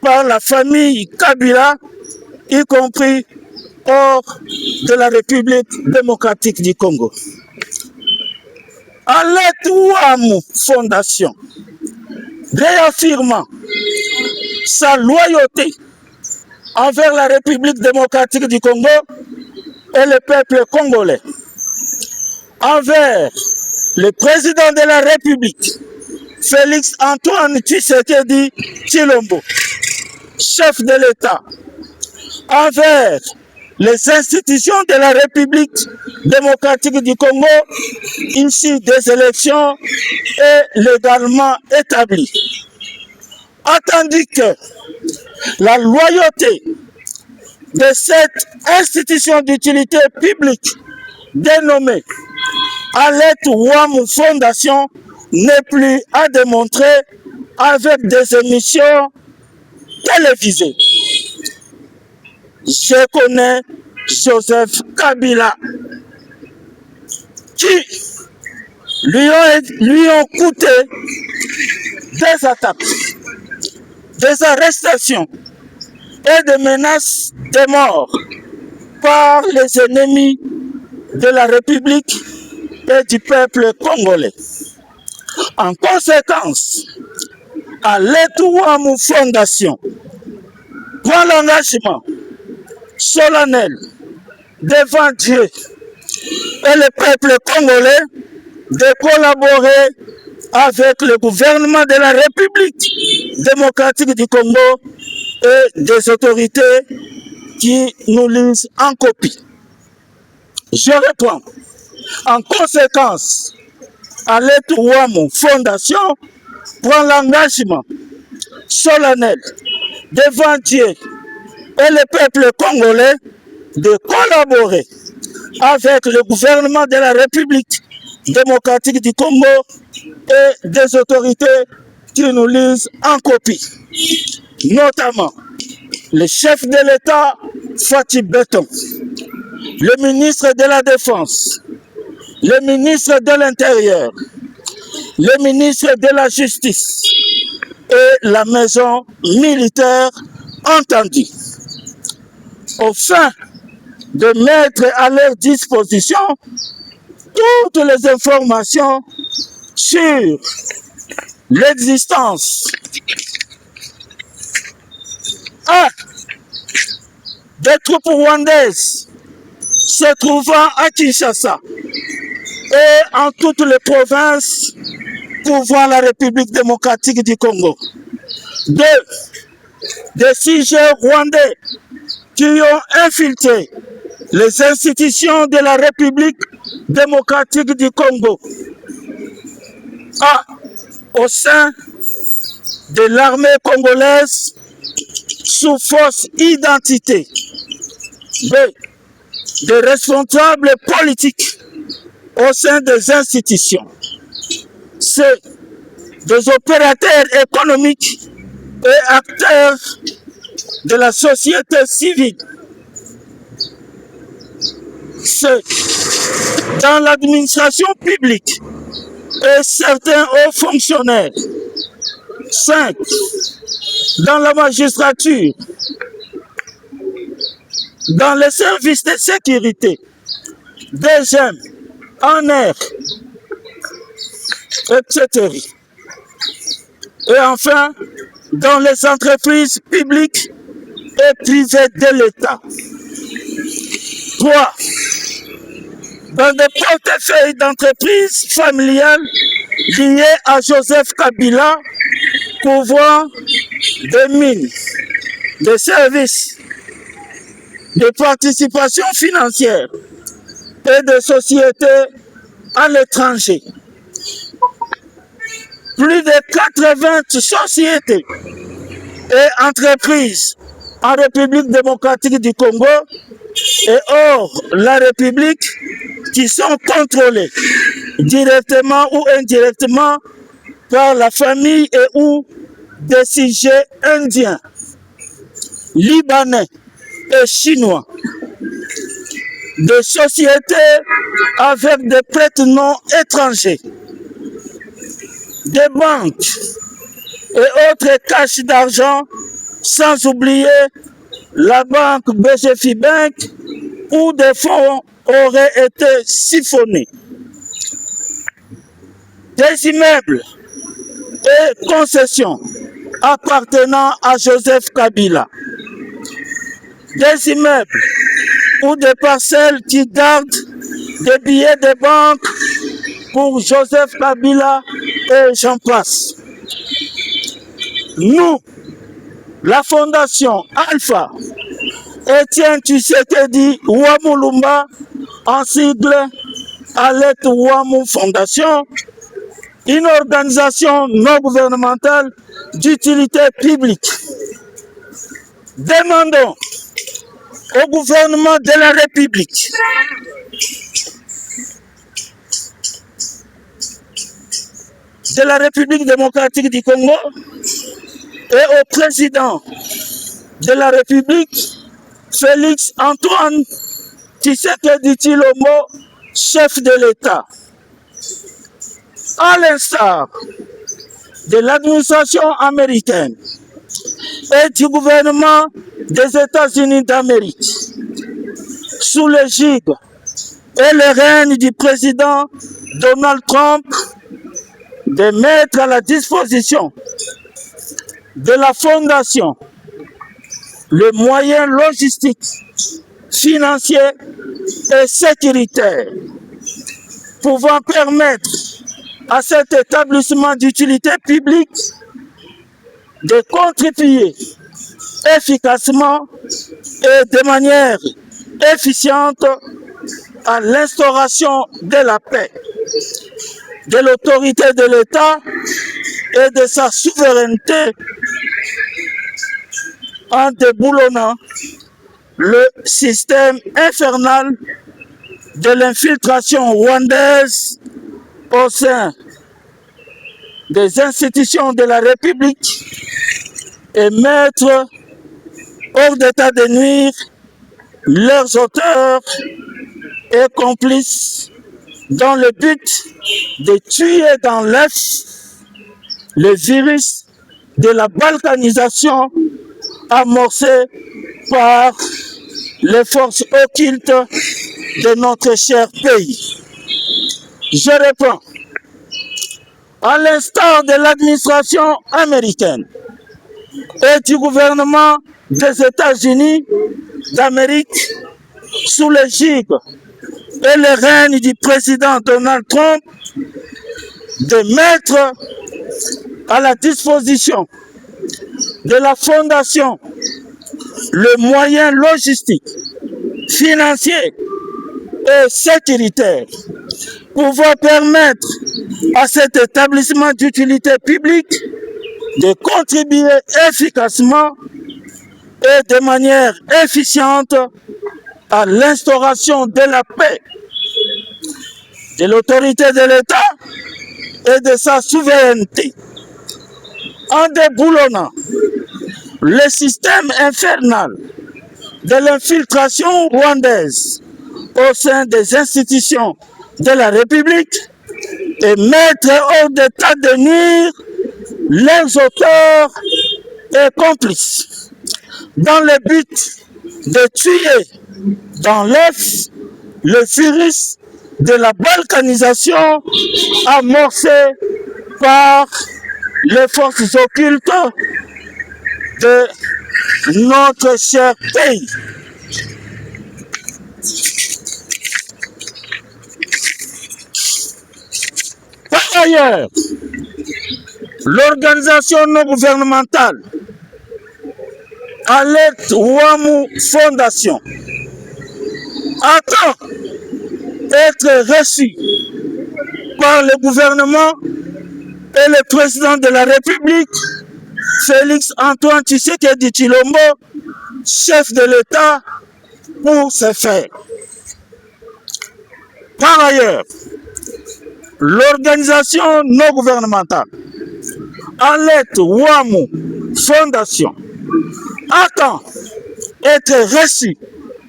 par la famille Kabila, y compris hors de la République démocratique du Congo. Alet Ouamou Fondation, réaffirmant sa loyauté envers la République démocratique du Congo et le peuple congolais, envers le président de la République, Félix Antoine Tshisekedi Tshilombo, chef de l'État, envers les institutions de la République démocratique du Congo, issues des élections et légalement établies. Attendu que la loyauté de cette institution d'utilité publique dénommée Alet Ouamou Fondation n'est plus à démontrer avec des émissions télévisées. Je connais Joseph Kabila qui lui ont coûté des attaques, des arrestations et des menaces de mort par les ennemis de la République et du peuple congolais. En conséquence, Alet Ouamou Fondation prend l'engagement solennel devant Dieu et le peuple congolais de collaborer avec le gouvernement de la République démocratique du Congo et des autorités qui nous lisent en copie. Je réponds. En conséquence, Alet Ouamou Fondation prend l'engagement solennel devant Dieu et le peuple congolais de collaborer avec le gouvernement de la République démocratique du Congo et des autorités qui nous lisent en copie, notamment le chef de l'État Fatou Beton, le ministre de la Défense, le ministre de l'Intérieur, le ministre de la Justice et la maison militaire entendue, afin de mettre à leur disposition toutes les informations sur l'existence des troupes rwandaises se trouvant à Kinshasa et en toutes les provinces couvrant la République démocratique du Congo. Des sujets rwandais qui ont infiltré les institutions de la République démocratique du Congo au sein de l'armée congolaise sous fausse identité. Des responsables politiques au sein des institutions. C'est des opérateurs économiques et acteurs de la société civile. C'est dans l'administration publique et certains hauts fonctionnaires. 5. Dans la magistrature, dans les services de sécurité. 2e, en air, etc. Et enfin, dans les entreprises publiques et privées de l'État. 3. Dans des portefeuilles d'entreprises familiales liées à Joseph Kabila, couvrant des mines, des services, de participation financière et de sociétés à l'étranger. Plus de 80 sociétés et entreprises en République démocratique du Congo et hors la République qui sont contrôlées directement ou indirectement par la famille et ou des sujets indiens, libanais et chinois, des sociétés avec des prête-noms étrangers des banques et autres caches d'argent, sans oublier la banque BGFI Bank, où des fonds auraient été siphonnés. Des immeubles et concessions appartenant à Joseph Kabila. Des immeubles ou des parcelles qui gardent des billets de banque pour Joseph Kabila et j'en passe. Nous, la Fondation Alpha, Étienne Tshisekedi Ouamulumba, en sigle Alette Ouamou Fondation, une organisation non gouvernementale d'utilité publique. Demandons au gouvernement de la République démocratique du Congo et au président de la République, Félix Antoine Tshisekedi Tshilombo, chef de l'État, à l'instar de l'administration américaine et du gouvernement des États-Unis d'Amérique, sous l'égide et le règne du président Donald Trump, de mettre à la disposition de la Fondation le moyen logistique, financier et sécuritaire pouvant permettre à cet établissement d'utilité publique de contribuer efficacement et de manière efficiente à l'instauration de la paix, de l'autorité de l'État et de sa souveraineté en déboulonnant le système infernal de l'infiltration rwandaise au sein des institutions de la République et mettre hors d'état de nuire leurs auteurs et complices dans le but de tuer dans l'œuf le virus de la balkanisation amorcé par les forces occultes de notre cher pays. Je réponds, à l'instar de l'administration américaine et du gouvernement des États-Unis d'Amérique, sous l'égide et le règne du président Donald Trump, de mettre à la disposition de la Fondation le moyen logistique, financier et sécuritaire pouvant permettre à cet établissement d'utilité publique de contribuer efficacement et de manière efficiente à l'instauration de la paix, de l'autorité de l'État et de sa souveraineté, en déboulonnant le système infernal de l'infiltration rwandaise au sein des institutions de la République et mettre hors d'état de nuire les auteurs et complices dans le but de tuer dans l'œuf le virus de la balkanisation amorcé par les forces occultes de notre cher pays. Par ailleurs, l'organisation non gouvernementale Alette Ouamou Fondation attend être reçue par le gouvernement et le président de la République, Félix Antoine Tshisekedi Tshilombo, chef de l'État, pour ce faire. Par ailleurs, l'organisation non gouvernementale Alette Ouamou Fondation attend être reçue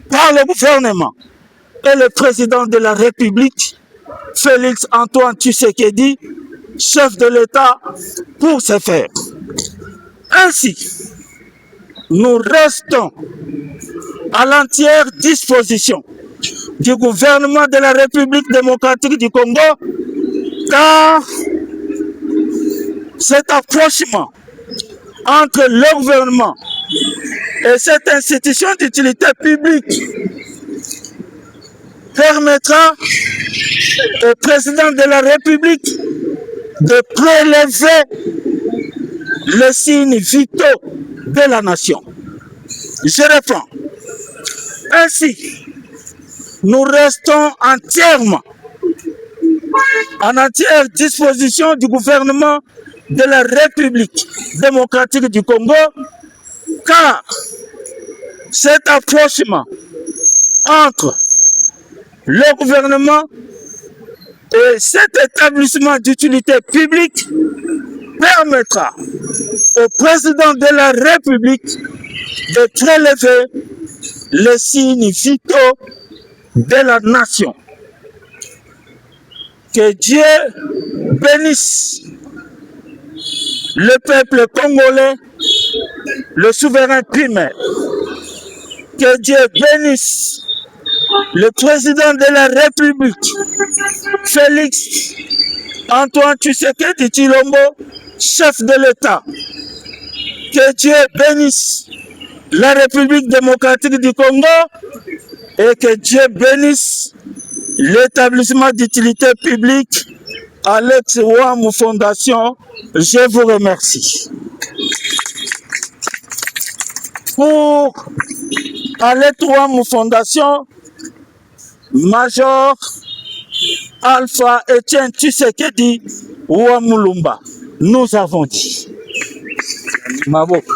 par le gouvernement et le président de la République, Félix Antoine Tshisekedi, chef de l'État pour ce faire. Ainsi, nous restons à l'entière disposition du gouvernement de la République démocratique du Congo, car cet approchement entre le gouvernement et cette institution d'utilité publique permettra au président de la République de prélever les signes vitaux de la nation. Je reprends. Ainsi, nous restons en entière disposition du gouvernement de la République démocratique du Congo, car cet approchement entre le gouvernement et cet établissement d'utilité publique permettra au président de la République de prélever les signes vitaux de la nation. Que Dieu bénisse le peuple congolais, le souverain primaire. Que Dieu bénisse le président de la République, Félix Antoine Tshisekedi Tshilombo, chef de l'État. Que Dieu bénisse la République démocratique du Congo et que Dieu bénisse l'établissement d'utilité publique Alex Ouamou Fondation. Je vous remercie. Pour Alex Ouamou Fondation, Major Alpha Etienne Tshisekedi Ouamoulumba, nous avons dit. Maboko.